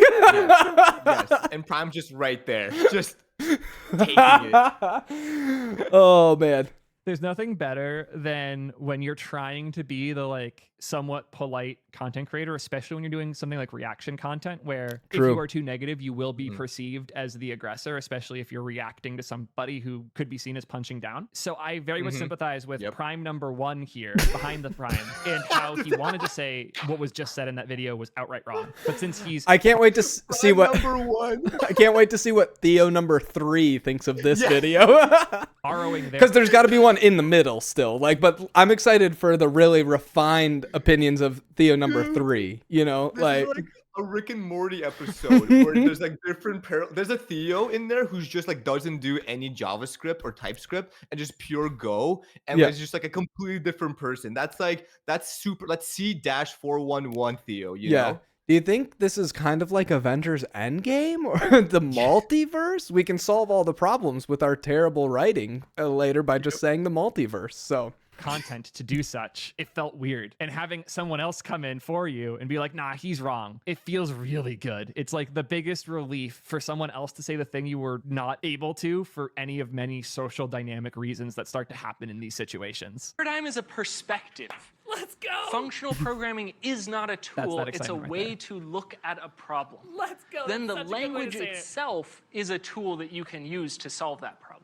Yes. And Prime just right there, just taking it. oh man. There's nothing better than when you're trying to be the like somewhat polite content creator, especially when you're doing something like reaction content, where if True. you are too negative, you will be perceived as the aggressor, especially if you're reacting to somebody who could be seen as punching down. So I very much sympathize with Prime number one here, behind the Prime, and how he wanted to say what was just said in that video was outright wrong. But since he's I can't wait to see what. Number one. I can't wait to see what Theo number 3 thinks of this video. borrowing their Because there's got to be one in the middle still. Like, but I'm excited for the really refined opinions of Theo number 3. You know, This like, is like a Rick and Morty episode where there's like different there's a Theo in there who's just like doesn't do any JavaScript or TypeScript and just pure Go, and Yeah. it's just like a completely different person. That's super. Let's C-411 Theo. You yeah. know? Do you think this is kind of like Avengers Endgame or the multiverse? We can solve all the problems with our terrible writing later by just saying the multiverse. So content to do such, it felt weird. And having someone else come in for you and be like, nah, he's wrong, it feels really good. It's like the biggest relief for someone else to say the thing you were not able to for any of many social dynamic reasons that start to happen in these situations. Paradigm is a perspective. Let's go. Functional programming is not a tool. that It's a excitement right way there. to look at a problem. Let's go. Then the That's such a good way to language say it. itself is a tool that you can use to solve that problem.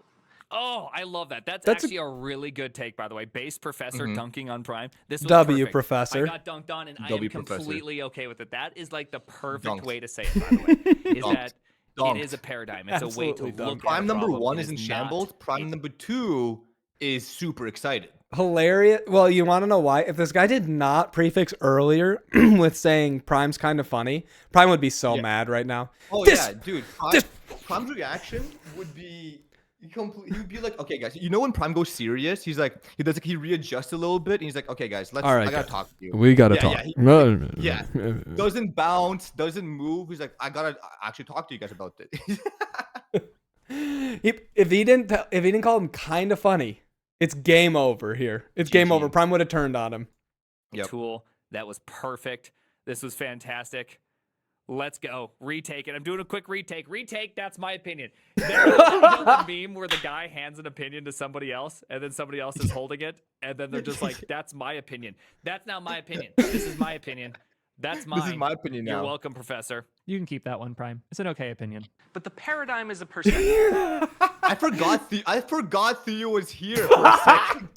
Oh, I love that. That's That's actually a really good take, by the way. Base professor dunking on Prime. This was W perfect. professor. I got dunked on, and I am W professor. completely okay with it. That is like the perfect Dunked. way to say it, by the way. Is Dunked. that Dunked. it is a paradigm. It's a way to Absolutely look dunked. at Prime a number problem. one It is in not- shambles. Prime number 2 is super excited. hilarious. Well, you want to know why? If this guy did not prefix earlier with saying Prime's kind of funny, Prime would be so mad right now. Oh This- yeah, dude. this- Prime's reaction would be he'd be like, okay, guys. You know when Prime goes serious, he readjusts a little bit, and he's like, okay, guys, I gotta guys. talk to you. We gotta Yeah, talk. yeah, Doesn't bounce, doesn't move. He's like, I gotta actually talk to you guys about this. If he didn't call him kind of funny, it's game over here. It's game GG. over. Prime would have turned on him. Yep. Tool. That was perfect. This was fantastic. Let's go. Retake it. I'm doing a quick retake. Retake, that's my opinion. There's a meme where the guy hands an opinion to somebody else, and then somebody else is holding it, and then they're just like, that's my opinion. That's now my opinion. This is my opinion. That's mine. This is my opinion now. You're welcome, Professor. You can keep that one, Prime. It's an okay opinion. But the paradigm is a perspective. I forgot Theo was here for a second.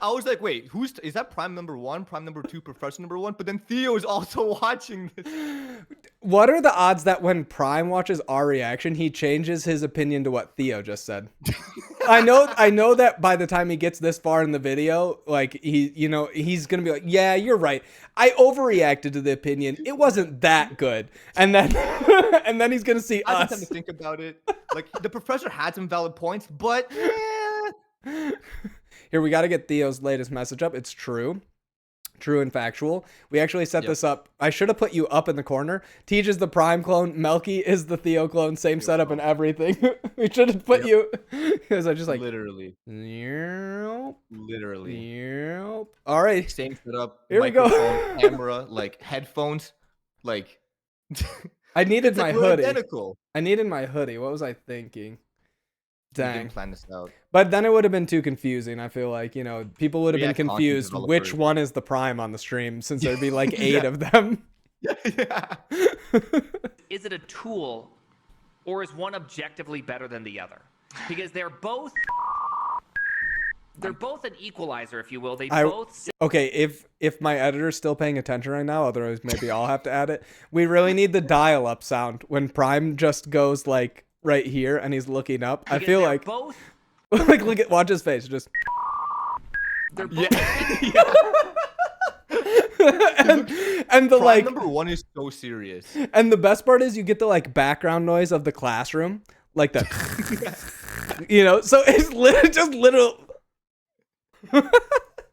I was like, wait, is that Prime number 1, Prime number 2, Professor number 1? But then Theo is also watching this. What are the odds that when Prime watches our reaction, he changes his opinion to what Theo just said? I know that by the time he gets this far in the video, like he's gonna be like, yeah, you're right. I overreacted to the opinion. It wasn't that good. And then and then he's gonna see I had time us. to think about it. Like the professor had some valid points, but Here, we got to get Theo's latest message up. It's true and factual. We actually set this up. I should have put you up in the corner. Teej is the Prime clone. Melkey is the Theo clone. Same setup and everything. We should have put you because I just like literally. All right. Same setup. Here we go. microphone, camera, like headphones, like. I needed It's my like we're hoodie. identical. I needed my hoodie. What was I thinking? We Dang. didn't plan this out. But then it would have been too confusing. I feel like, people would have Yeah, been content confused which developers. one is the prime on the stream since there'd be like 8 of them. Yeah. Is it a tool, or is one objectively better than the other? Because they're both an equalizer, if you will. They both Okay, if my editor's still paying attention right now, otherwise maybe I'll have to add it. We really need the dial-up sound when Prime just goes like right here and he's looking up. I because feel they're like both like watch his face just they're both and the Prime like number 1 is so serious. and the best part is you get the like background noise of the classroom like that. So it's just literal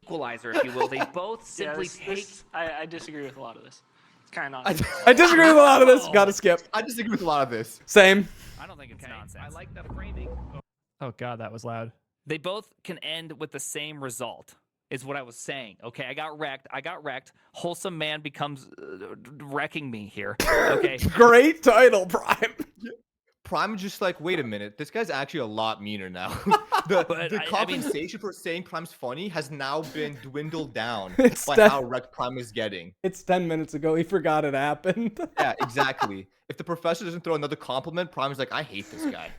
equalizer, if you will. They both Yeah, simply take. I disagree with a lot of this. It's kind of I, nonsense. I disagree with a lot of this. Gotta skip. I disagree with a lot of this. Same. I don't think it's Okay, nonsense. I like the framing. Oh god, that was loud. They both can end with the same result, is what I was saying. Okay, I got wrecked. Wholesome man becomes wrecking me here. Okay. Great title, Prime. Prime is just like, wait a minute, this guy's actually a lot meaner now. But the I mean- compensation for saying Prime's funny has now been dwindled down It's by that- how wrecked Prime is getting. It's 10 minutes ago. He forgot it happened. Yeah, exactly. If the professor doesn't throw another compliment, Prime is like, I hate this guy.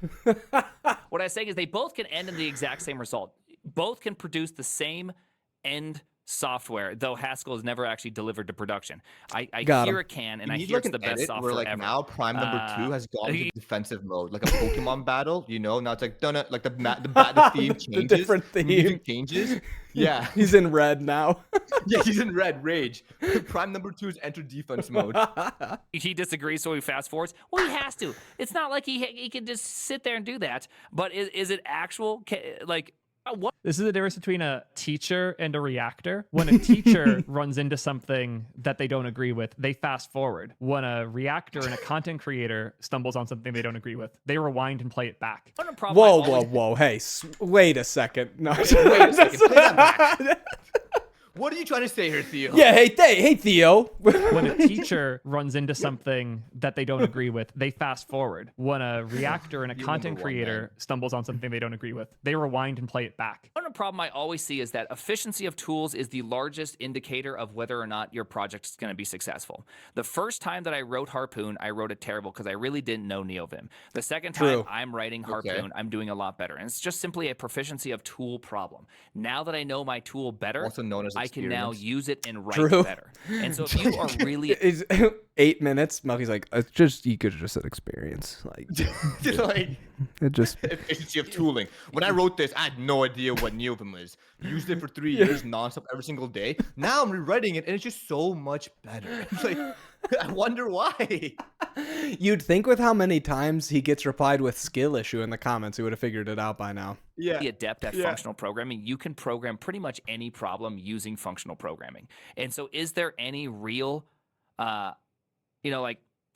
What I'm saying is they both can end in the exact same result. Both can produce the same end software, though Haskell is never actually delivered to production. I Got hear him. it can, and You I need hear like it's an the best edit software where like ever. now Prime number 2 has gone to defensive mode, like a Pokemon battle. Now it's like like the theme changes. different the theme. music changes. Yeah, He's in red now. yeah, he's in red rage. Prime number 2 has entered defense mode. He disagrees, so he fast forwards. Well, he has to. It's not like he can just sit there and do that. But is it actual? Like, what? This is the difference between a teacher and a reactor. When a teacher runs into something that they don't agree with, they fast forward. When a reactor and a content creator stumbles on something they don't agree with, they rewind and play it back. What a problem I Whoa, always- whoa. Hey, wait a second. No. Wait a second, play that back. What are you trying to say here, Theo? Yeah, hey, Theo. When a teacher runs into something that they don't agree with, they fast forward. When a reactor and a You're content number one, creator man. stumbles on something they don't agree with, they rewind and play it back. One problem I always see is that efficiency of tools is the largest indicator of whether or not your project is going to be successful. The first time that I wrote Harpoon, I wrote it terrible because I really didn't know NeoVim. The second time True. I'm writing Harpoon, I'm doing a lot better. And it's just simply a proficiency of tool problem. Now that I know my tool better, Also known as I can now experience. use it and write True. better. And so if you are really Is 8 minutes. Melky's like, it's just you could have just said experience. Like Like it just efficiency of tooling. When I wrote this, I had no idea what NeoVim is. Used it for 3 years nonstop every single day. Now I'm rewriting it, and it's just so much better. It's like, I wonder why. you'd think with how many times he gets replied with skill issue in the comments, he would have figured it out by now. Yeah. adept at functional programming, you can program pretty much any problem using functional programming. And so is there any real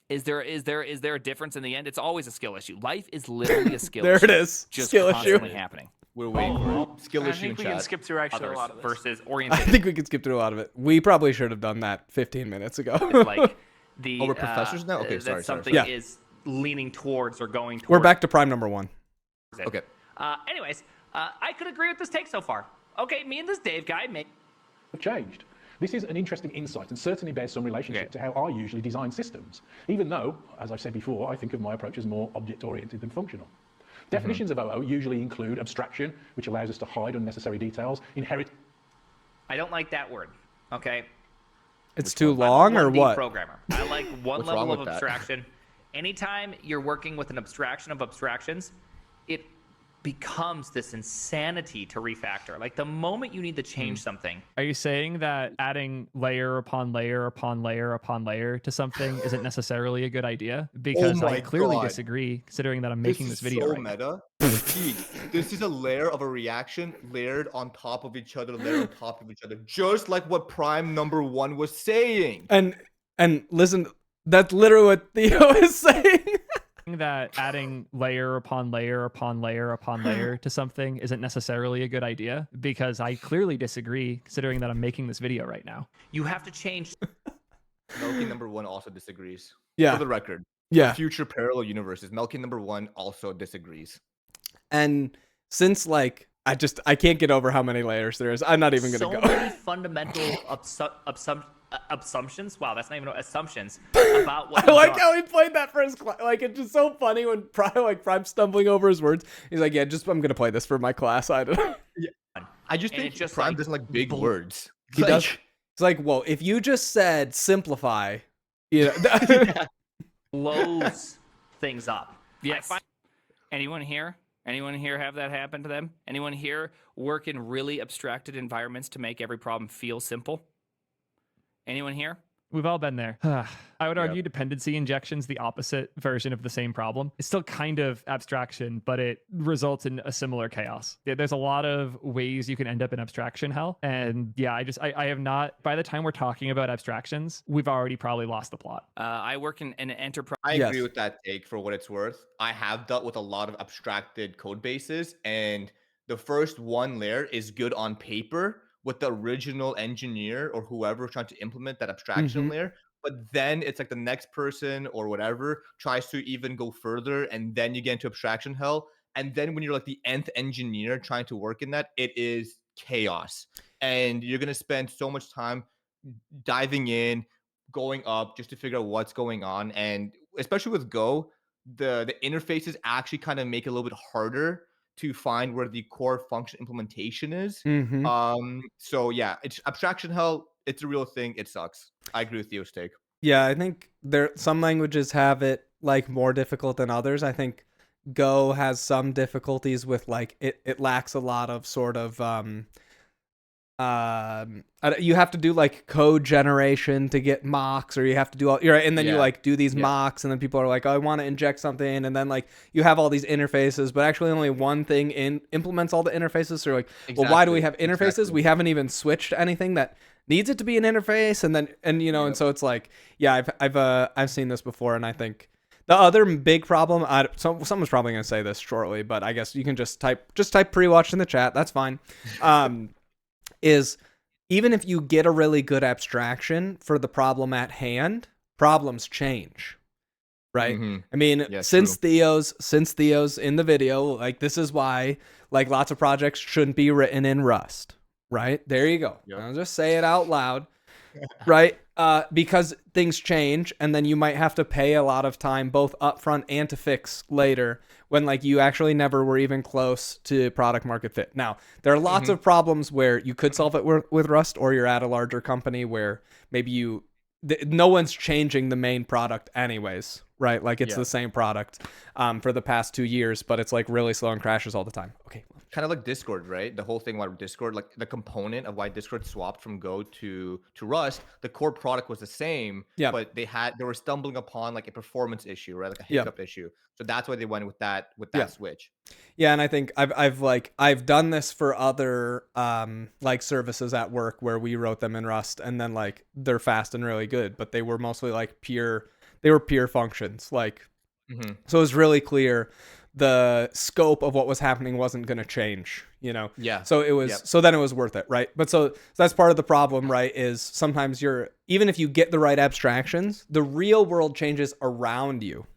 is there a difference in the end? It's always a skill issue. Life is literally a skill There issue. it is. Just Skill issue. constantly happening. We're waiting for it. Skill I issue in think we can chat. skip through actually a Others lot of this. versus I orientation. think we could skip through a lot of it. We probably should have done that 15 minutes ago. like the Oh, we're professors now? Okay, that sorry. something Yeah. is leaning towards or going towards. We're back to prime number 1. it. Okay. Anyways, I could agree with this take so far. Okay, me and this Dave guy make. Have changed. This is an interesting insight and certainly bears some relationship to how I usually design systems, even though, as I've said before, I think of my approach as more object-oriented than functional. Definitions of OO usually include abstraction, which allows us to hide unnecessary details, I don't like that word. Okay. It's too I'm a long or 1D what? programmer. I like one What's level wrong of with that? abstraction. Anytime you're working with an abstraction of abstractions, it becomes this insanity to refactor. Like the moment you need to change something, Are you saying that adding layer upon layer upon layer upon layer to something isn't necessarily a good idea? Because I my clearly God. disagree, considering that I'm making this video so right now. meta. Teej, this is a layer of a reaction layered on top of each other, layered on top of each other, just like what Prime number 1 was saying. And listen, that's literally what Theo is saying. That adding layer upon layer upon layer upon layer to something isn't necessarily a good idea, because I clearly disagree, considering that I'm making this video right now. you have to change. Melky number 1 also disagrees. Yeah. For the record. Yeah. Future parallel universes. Melky number 1 also disagrees. And since like I can't get over how many layers there is. I'm not even gonna so go. many fundamental assumptions. Wow, that's not even assumptions about what. I like how he played that first class. Like, it's just so funny when Prime's stumbling over his words. He's like, yeah, I'm gonna play this for my class. I don't know. I just think Prime doesn't like big words. He does. It's like, well, if you just said simplify, you know, blows things up. Yes. Anyone here have that happen to them? Anyone here work in really abstracted environments to make every problem feel simple? Anyone here? We've all been there. I would argue dependency injection's the opposite version of the same problem. It's still kind of abstraction, but it results in a similar chaos. There's a lot of ways you can end up in abstraction hell. And yeah, I have not, by the time we're talking about abstractions, we've already probably lost the plot. I work in an enterprise. I agree with that take for what it's worth. I have dealt with a lot of abstracted code bases, and the first one layer is good on paper with the original engineer or whoever trying to implement that abstraction layer. But then it's like the next person or whatever tries to even go further, and then you get into abstraction hell. And then when you're like the nth engineer trying to work in that, it is chaos. And you're going to spend so much time diving in, going up just to figure out what's going on. And especially with Go, the interfaces actually kind of make it a little bit harder to find where the core function implementation is. So yeah, it's abstraction hell. It's a real thing. It sucks. I agree with Theo's take. Yeah, I think some languages have it like more difficult than others. I think Go has some difficulties with like it lacks a lot of sort of you have to do like code generation to get mocks, or you have to do all right, and then you like do these mocks, and then people are like, oh, I want to inject something, and then like you have all these interfaces, but actually only one thing implements all the interfaces. So you're like, well, why do we have interfaces? We haven't even switched to anything that needs it to be an interface, and you know, and so it's like, yeah, I've seen this before, and I think the other big problem, someone's probably gonna say this shortly, but I guess you can just type pre-watch in the chat. That's fine. Is even if you get a really good abstraction for the problem at hand, problems change, right? I mean, since Theo's in the video, like this is why like lots of projects shouldn't be written in Rust, right? There you go. I'll just say it out loud, right? Because things change, and then you might have to pay a lot of time both upfront and to fix later when like you actually never were even close to product market fit. Now, there are lots of problems where you could solve it with Rust, or you're at a larger company where maybe no one's changing the main product anyways, right? Like it's the same product for the past 2 years, but it's like really slow and crashes all the time. Okay. Kind of like Discord, right? The whole thing about Discord, like the component of why Discord swapped from Go to Rust, the core product was the same, but they were stumbling upon like a performance issue, right? Like a hiccup issue. So that's why they went with that switch. Yeah, and I think I've done this for other like services at work where we wrote them in Rust, and then like they're fast and really good, but they were mostly like pure functions, like so it was really clear the scope of what was happening wasn't going to change, you know? So it was, so then it was worth it, right? But so that's part of the problem, right? Is sometimes even if you get the right abstractions, the real world changes around you,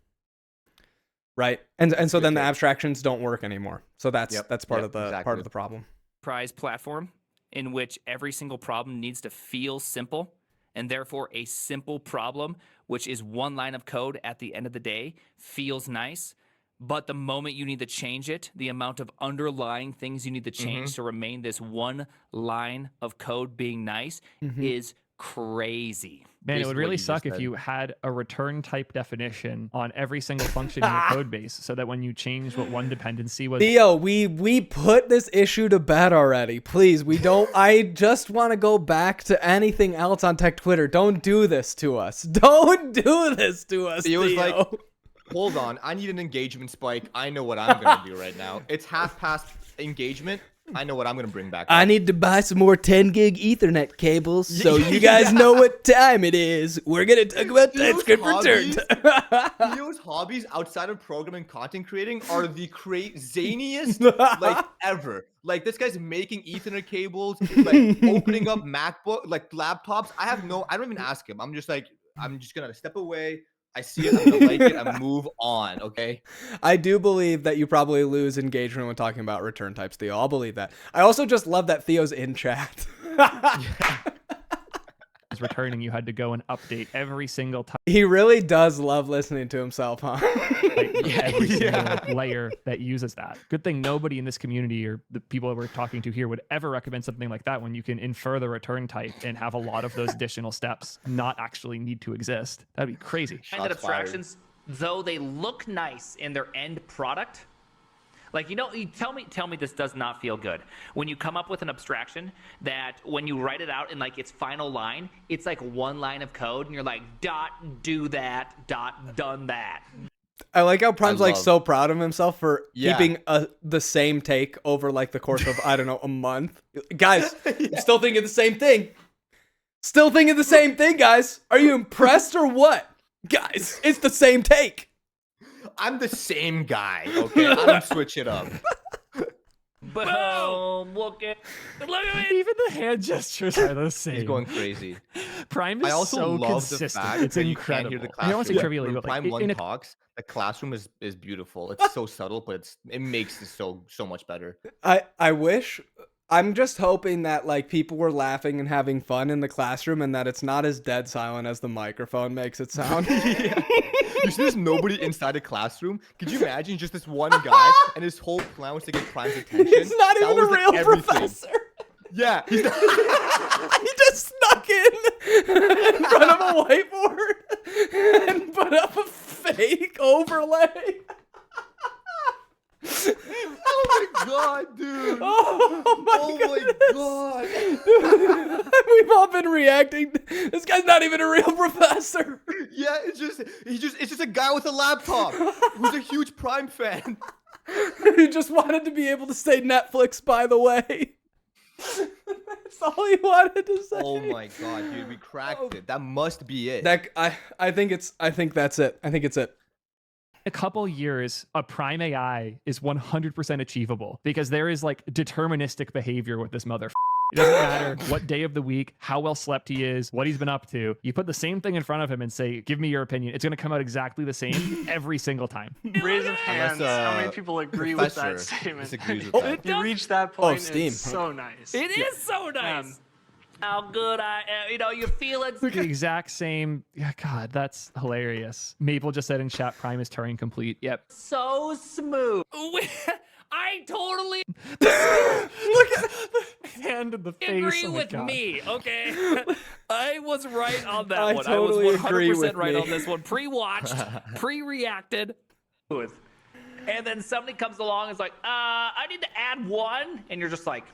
right? And so then the abstractions don't work anymore. So that's part of the problem. Prize platform in which every single problem needs to feel simple, and therefore a simple problem, which is one line of code at the end of the day, feels nice. But the moment you need to change it, the amount of underlying things you need to change to remain this one line of code being nice is crazy. Man, it would really suck if you had a return type definition on every single function in your code base, so that when you change what one dependency was. Theo, we put this issue to bed already. Please, we don't. I just want to go back to anything else on Tech Twitter. Don't do this to us. Don't do this to us, Theo. Like, hold on, I need an engagement spike. I know what I'm going to do right now. It's half past engagement. I know what I'm going to bring back. I need to buy some more 10 gig Ethernet cables so you guys know what time it is. We're going to talk about TypeScript returned. Theo's hobbies outside of programming content creating are the zaniest like ever. Like this guy's making Ethernet cables, like opening up MacBook, like laptops. I don't even ask him. I'm just going to step away. I see it, I'm gonna like it, and move on, okay? I do believe that you probably lose engagement when talking about return types, Theo. I'll believe that. I also just love that Theo's in chat. Was returning, you had to go and update every single type, He really does love listening to himself, huh? every single layer that uses that. Good thing nobody in this community or the people that we're talking to here would ever recommend something like that when you can infer the return type and have a lot of those additional steps not actually need to exist. That'd be crazy. And that abstractions, though they look nice in their end product, like, you tell me this does not feel good. When you come up with an abstraction that when you write it out in like its final line, it's like one line of code and you're like, dot, do that, dot, done that. I like how Prime's like so proud of himself for keeping the same take over like the course of, I don't know, a month. Guys, I'm still thinking the same thing. Still thinking the same thing, guys. Are you impressed or what? Guys, it's the same take. I'm the same guy, okay? I don't switch it up. Boom! Look at me. Even the hand gestures are the same. He's going crazy. Prime is I also so love consistent. the fact It's that incredible. you can't hear the I don't want to say classroom. trivially, When but like Prime 1 in a talks, the classroom is beautiful. It's so subtle, but it makes it so much better. I wish. I'm just hoping that like people were laughing and having fun in the classroom and that it's not as dead silent as the microphone makes it sound. You see there's nobody inside a classroom? Could you imagine just this one guy and his whole plan was to get Prime's attention? He's not That even a was, like, real everything. professor. Yeah, he's not. He just snuck in front of a whiteboard and put up a fake overlay. Oh my god, dude. Oh my god. We've all been reacting. This guy's not even a real professor. Yeah, it's just a guy with a laptop who's a huge Prime fan. He just wanted to be able to say Netflix, by the way. That's all he wanted to say. Oh my god, dude, we cracked it. That must be it. I think that's it. I think it's it. a couple years, a prime AI is 100% achievable because there is like deterministic behavior with this mother. It doesn't matter what day of the week, how well slept he is, what he's been up to. You put the same thing in front of him and say, give me your opinion. It's going to come out exactly the same every single time. Raise of hands. How many people agree with that Professor statement? disagrees with that. You reach that point. Steam. It's so nice. It is so nice. How good I am. You feel it. The exact same. Yeah, God, that's hilarious. Maple just said in chat, Prime is Turing complete. Yep. So smooth. I totally Look at the hand in the face. agree Oh my with God. me, okay? I was right on that I one. totally I was agree 100% with right me. on this one. Pre-watched, pre-reacted. And then somebody comes along and is like, I need to add one. And you're just like,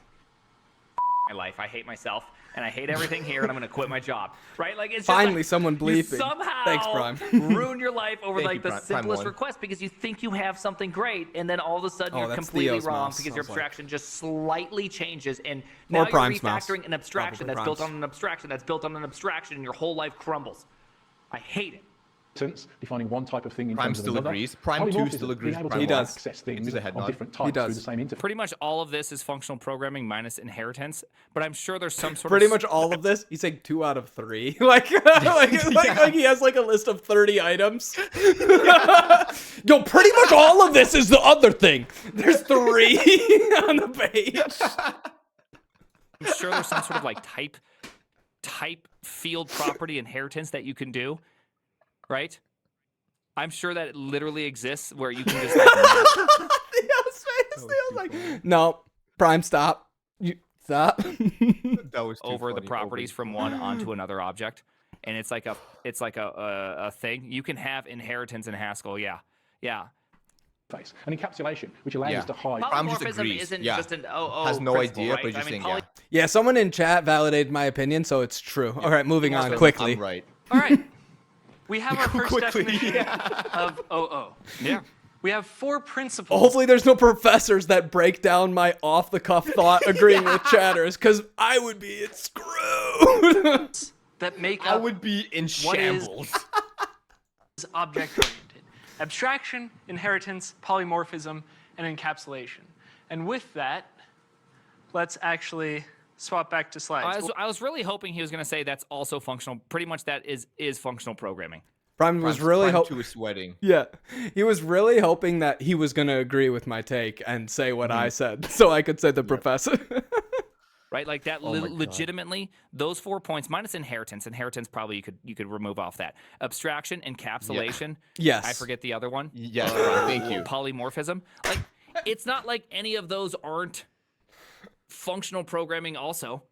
my life. I hate myself. And I hate everything here, and I'm going to quit my job. Right? Like, it's just Finally, like, someone you bleeping. somehow Thanks, Prime. ruin your life over Thank like you, the Prime simplest One. request because you think you have something great, and then all of a sudden you're that's completely Theo's wrong mouse. because I your was like- abstraction just slightly changes, and now you're Prime's mouse. refactoring an abstraction Probably that's built Prime's. on an abstraction that's built on an abstraction, and your whole life crumbles. I hate it. Defining one type of thing in Prime terms of still another. agrees. Prime 2 Polymorphism, still agrees. being able to Prime He one. does. access Gives things you the head of nod. different types does. through the same interface. Pretty much all of this is functional programming minus inheritance, but I'm sure there's some sort Pretty of much all of this, he's saying 2 out of 3. like he has like a list of 30 items. Yo, pretty much all of this is the other thing. There's 3 on the page. I'm sure there's some sort of like type field property inheritance that you can do, right? I'm sure that it literally exists where you can just like, Theo's face. Theo's like, no, Prime, stop. You stop. That was too over the funny. properties from one onto another object, and it's like a thing. You can have inheritance in Haskell. Yeah. Face. And encapsulation, which allows Yeah. us to hide. Prime just Polymorphism agrees. isn't Yeah. just an OO Has no principle, idea, right? but he's just saying, yeah. Yeah, someone in chat validated my opinion, so it's true. All right, moving on I'm quickly. right. All right. We have our first Quickly, definition of OO. Yeah. We have 4 principles Hopefully there's no professors that break down my off-the-cuff thought agreeing with chatters, because I would be screwed. that make I up would be in What is- shambles. object-oriented. Abstraction, inheritance, polymorphism, and encapsulation. And with that, let's actually swap back to slides. I was really hoping he was going to say that's also functional. Pretty much that is functional programming. Prime was really to his wedding. Yeah, he was really hoping that he was going to agree with my take and say what I said, so I could say the professor. Right, like that. Oh my God. Legitimately, those 4 points minus inheritance. Inheritance probably you could remove off that. Abstraction, encapsulation. Yes. I forget the other one. Yes, thank you. Polymorphism. Like, it's not like any of those aren't functional programming. Also,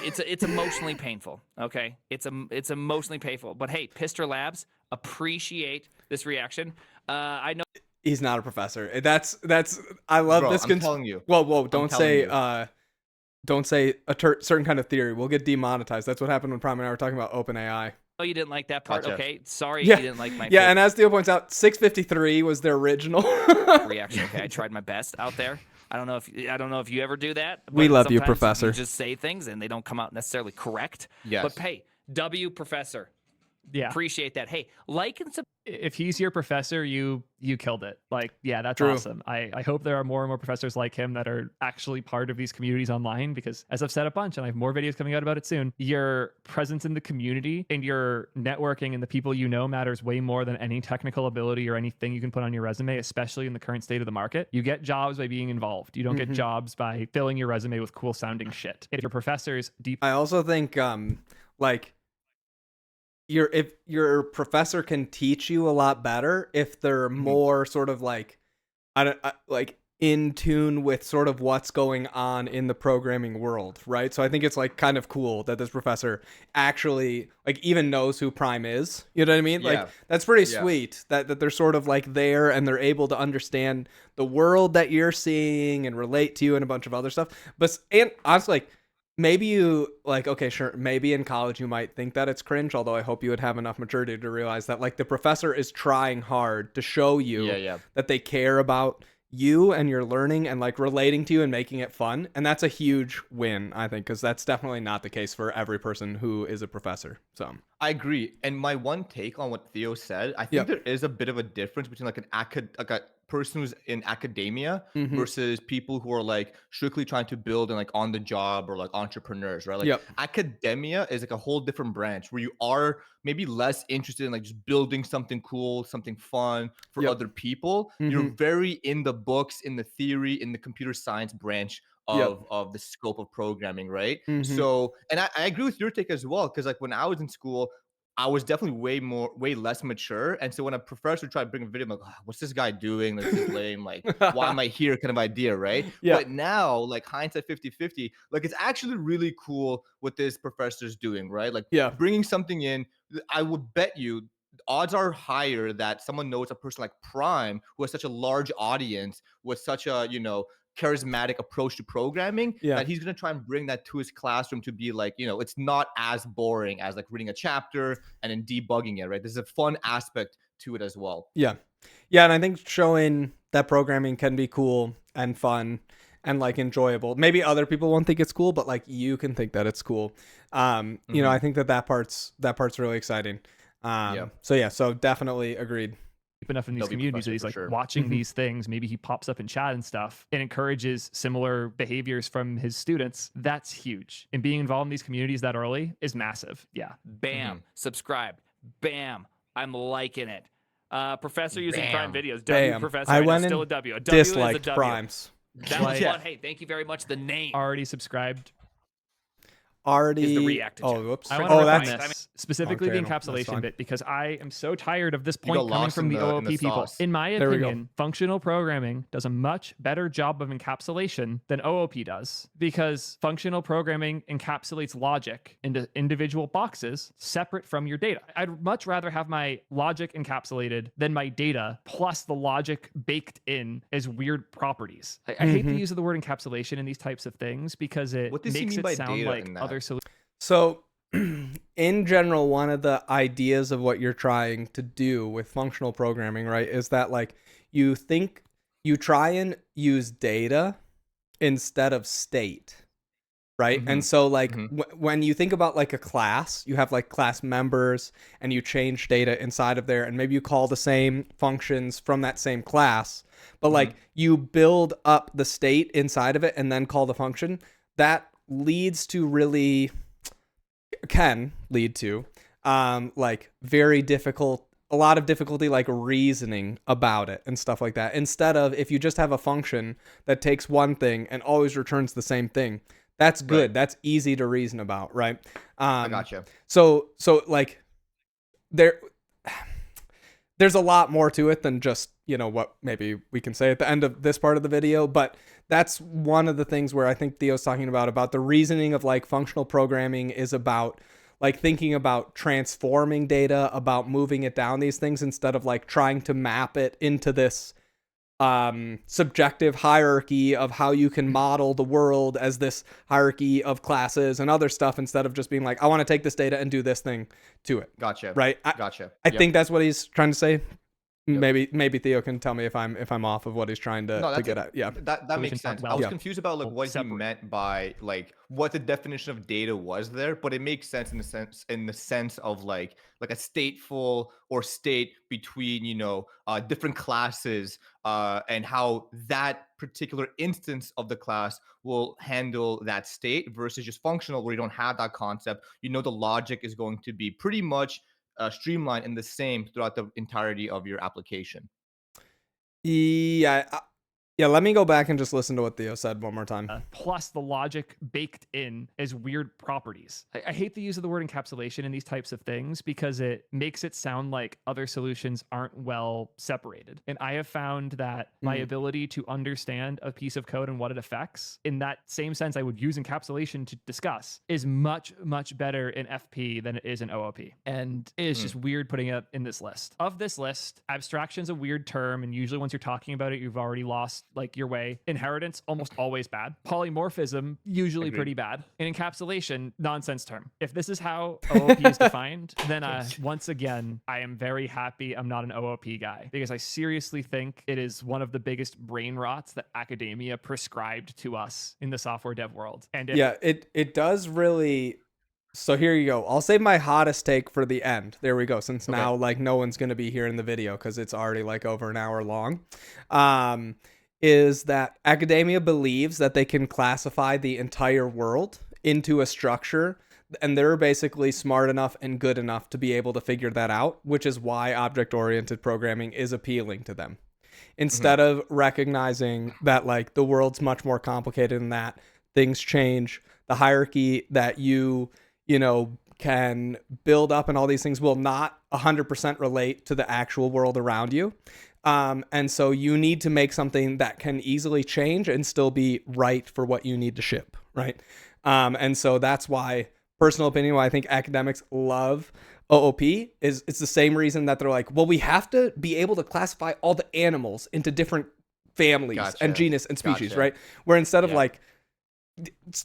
it's emotionally painful. Okay, it's emotionally painful. But hey, Pister Labs, appreciate this reaction. I know He's not a professor. That's I love Bro, this. I'm telling you. Whoa! Don't say telling don't say a certain kind of theory. We'll get demonetized. That's what happened when Prime and I were talking about OpenAI. you didn't like that part. Gotcha. Okay, sorry Yeah. you didn't like my Yeah, and as Theo points out, 653 was the original. reaction. Okay, I tried my best out there. I don't know if you ever do that. We but love you, sometimes Professor. You just say things and they don't come out necessarily correct. Yes. But hey, W Professor, Yeah. appreciate that. Hey, like and subscribe. If he's your professor, you killed it. Like, yeah, that's True. awesome. I hope there are more and more professors like him that are actually part of these communities online, because as I've said a bunch, and I have more videos coming out about it soon, your presence in the community and your networking and the people you know matters way more than any technical ability or anything you can put on your resume, especially in the current state of the market. You get jobs by being involved. You don't get jobs by filling your resume with cool sounding shit. If your professor's deep I also think like if your professor can teach you a lot better if they're more sort of like like in tune with sort of what's going on in the programming world, right? So I think it's like kind of cool that this professor actually like even knows who Prime is. You know what I mean? Yeah. Like that's pretty Yeah. sweet that they're sort of like there and they're able to understand the world that you're seeing and relate to you and a bunch of other stuff. And honestly, like maybe you like, okay, sure, maybe in college you might think that it's cringe, although I hope you would have enough maturity to realize that like the professor is trying hard to show you that they care about you and your learning and like relating to you and making it fun. And that's a huge win, I think, because that's definitely not the case for every person who is a professor. So I agree. And my one take on what Theo said, I think there is a bit of a difference between like a person who's in academia versus people who are like strictly trying to build and like on the job or like entrepreneurs, right? Like academia is like a whole different branch where you are maybe less interested in like just building something cool, something fun for other people. You're very in the books, in the theory, in the computer science branch of the scope of programming, right? So, and I agree with your take as well, because like when I was in school, I was definitely way less mature. And so when a professor tried to bring a video, I'm like, what's this guy doing? Like, this is lame. Like, why am I here? Kind of idea, right? But now, like hindsight 50-50, like it's actually really cool what this professor's doing, right? Like bringing something in. I would bet you odds are higher that someone knows a person like Prime, who has such a large audience with such a, charismatic approach to programming, that he's going to try and bring that to his classroom to be like, it's not as boring as like reading a chapter and then debugging it, right? There's a fun aspect to it as well. Yeah. And I think showing that programming can be cool and fun and like enjoyable. Maybe other people won't think it's cool, but like you can think that it's cool. I think that part's really exciting. So definitely agreed. Enough in these communities that he's like watching these things. Maybe he pops up in chat and stuff and encourages similar behaviors from his students. That's huge. And being involved in these communities that early is massive. Yeah. Bam. Subscribe. Bam. I'm liking it. Professor using Prime videos. Bam. Professor. I went still and a W. A W disliked is a W. Primes. That was one. Hey, thank you very much. The name. Already subscribed. Is the react to Oh, chat. whoops. I want to that's recommend this, specifically the Wrong channel. That's encapsulation fine. bit, because I am so tired of this point got coming lost from in the the OOP people. sauce. In my There we go. opinion, functional programming does a much better job of encapsulation than OOP does, because functional programming encapsulates logic into individual boxes separate from your data. I'd much rather have my logic encapsulated than my data plus the logic baked in as weird properties. I hate the use of the word encapsulation in these types of things because it What does he makes mean by it sound data like in that? other solutions. So, in general, one of the ideas of what you're trying to do with functional programming, right, is that like you try and use data instead of state, right? And so like when you think about like a class, you have like class members and you change data inside of there, and maybe you call the same functions from that same class, but like you build up the state inside of it and then call the function. That can lead to like very difficult, a lot of difficulty like reasoning about it and stuff like that. Instead of if you just have a function that takes one thing and always returns the same thing, that's good. Right. That's easy to reason about, right? I gotcha. So like there's a lot more to it than just, you know, what maybe we can say at the end of this part of the video, but that's one of the things where I think Theo's talking about the reasoning of like functional programming is about like thinking about transforming data, about moving it down these things instead of like trying to map it into this subjective hierarchy of how you can model the world as this hierarchy of classes and other stuff, instead of just being like, I want to take this data and do this thing to it. Gotcha. Right. Gotcha. I think that's what he's trying to say. Maybe Theo can tell me if I'm off of what he's trying to get at. Yeah, that makes sense. I was confused about like what he separate. meant by like what the definition of data was there, but it makes sense in the sense of like a stateful or state between, you know, different classes, and how that particular instance of the class will handle that state versus just functional where you don't have that concept. You know, the logic is going to be pretty much streamlined and the same throughout the entirety of your application. Yeah, let me go back and just listen to what Theo said one more time. Plus the logic baked in as weird properties. I hate the use of the word encapsulation in these types of things because it makes it sound like other solutions aren't well separated. And I have found that my ability to understand a piece of code and what it affects, in that same sense I would use encapsulation to discuss, is much, much better in FP than it is in OOP. And it's just weird putting it in this list. Of this list, abstraction's a weird term, and usually once you're talking about it, you've already lost like your way. Inheritance, almost always bad. Polymorphism, usually pretty bad. And encapsulation, nonsense term. If this is how OOP is defined, then once again, I am very happy I'm not an OOP guy, because I seriously think it is one of the biggest brain rots that academia prescribed to us in the software dev world. And it does really. So here you go. I'll save my hottest take for the end. There we go. Since now like no one's going to be here in the video because it's already like over an hour long. Is that academia believes that they can classify the entire world into a structure, and they're basically smart enough and good enough to be able to figure that out, which is why object-oriented programming is appealing to them. Instead of recognizing that like the world's much more complicated than that, things change, the hierarchy that you know, can build up and all these things will not 100% relate to the actual world around you. And so you need to make something that can easily change and still be right for what you need to ship, right? And so that's why, personal opinion, why I think academics love OOP is it's the same reason that they're like, well, we have to be able to classify all the animals into different families and genus and species, right? Where instead of like,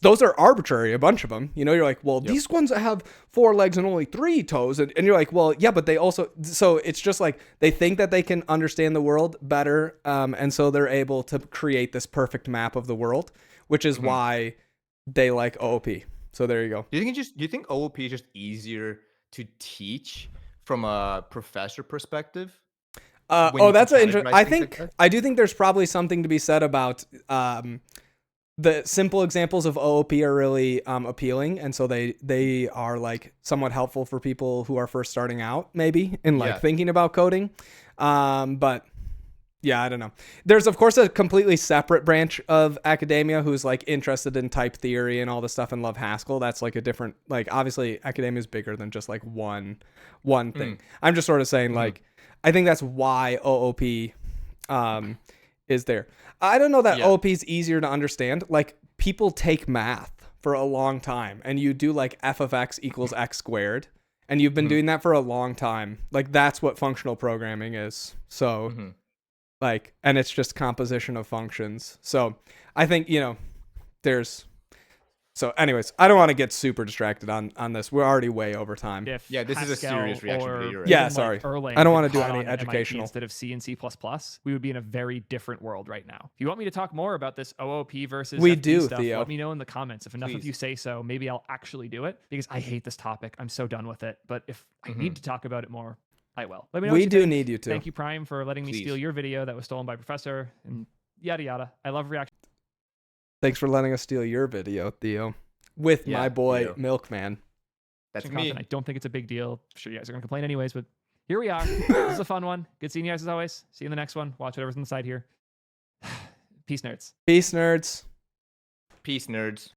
those are arbitrary, a bunch of them, you know, you're like, well, these ones have 4 legs and only 3 toes. And you're like, well, yeah, but they also, so it's just like, they think that they can understand the world better. And so they're able to create this perfect map of the world, which is why they like OOP. So there you go. Do you think OOP is just easier to teach from a professor perspective? That's an interesting, I do think there's probably something to be said about, the simple examples of OOP are really appealing, and so they are like somewhat helpful for people who are first starting out, maybe in like thinking about coding. But yeah, I don't know. There's of course a completely separate branch of academia who's like interested in type theory and all this stuff and love Haskell. That's like a different, like obviously academia is bigger than just like one thing. I'm just sort of saying like I think that's why OOP is there. I don't know that OOP is easier to understand. Like people take math for a long time and you do like f of x equals x squared and you've been doing that for a long time. Like that's what functional programming is. So like, and it's just composition of functions. So I think, you know, so anyways, I don't want to get super distracted on this. We're already way over time. This is a serious reaction video. Right? Yeah, sorry. Erlang I don't want to do had any on MIT educational. instead of C and C++, we would be in a very different world right now. If you want me to talk more about this OOP versus we FP do, stuff, Theo. let me know in the comments. If enough of you say so, maybe I'll actually do it, because I hate this topic. I'm so done with it. But if I need to talk about it more, I will. Let me know. We do need you to. Thank you, Prime, for letting me steal your video that was stolen by Professor and yada yada. I love reaction. Thanks for letting us steal your video, Theo. With my boy Theo. Milkman. That's content. me. I don't think it's a big deal. I'm sure you guys are going to complain anyways, but here we are. This is a fun one. Good seeing you guys as always. See you in the next one. Watch whatever's on the side here. Peace, nerds. Peace, nerds. Peace, nerds.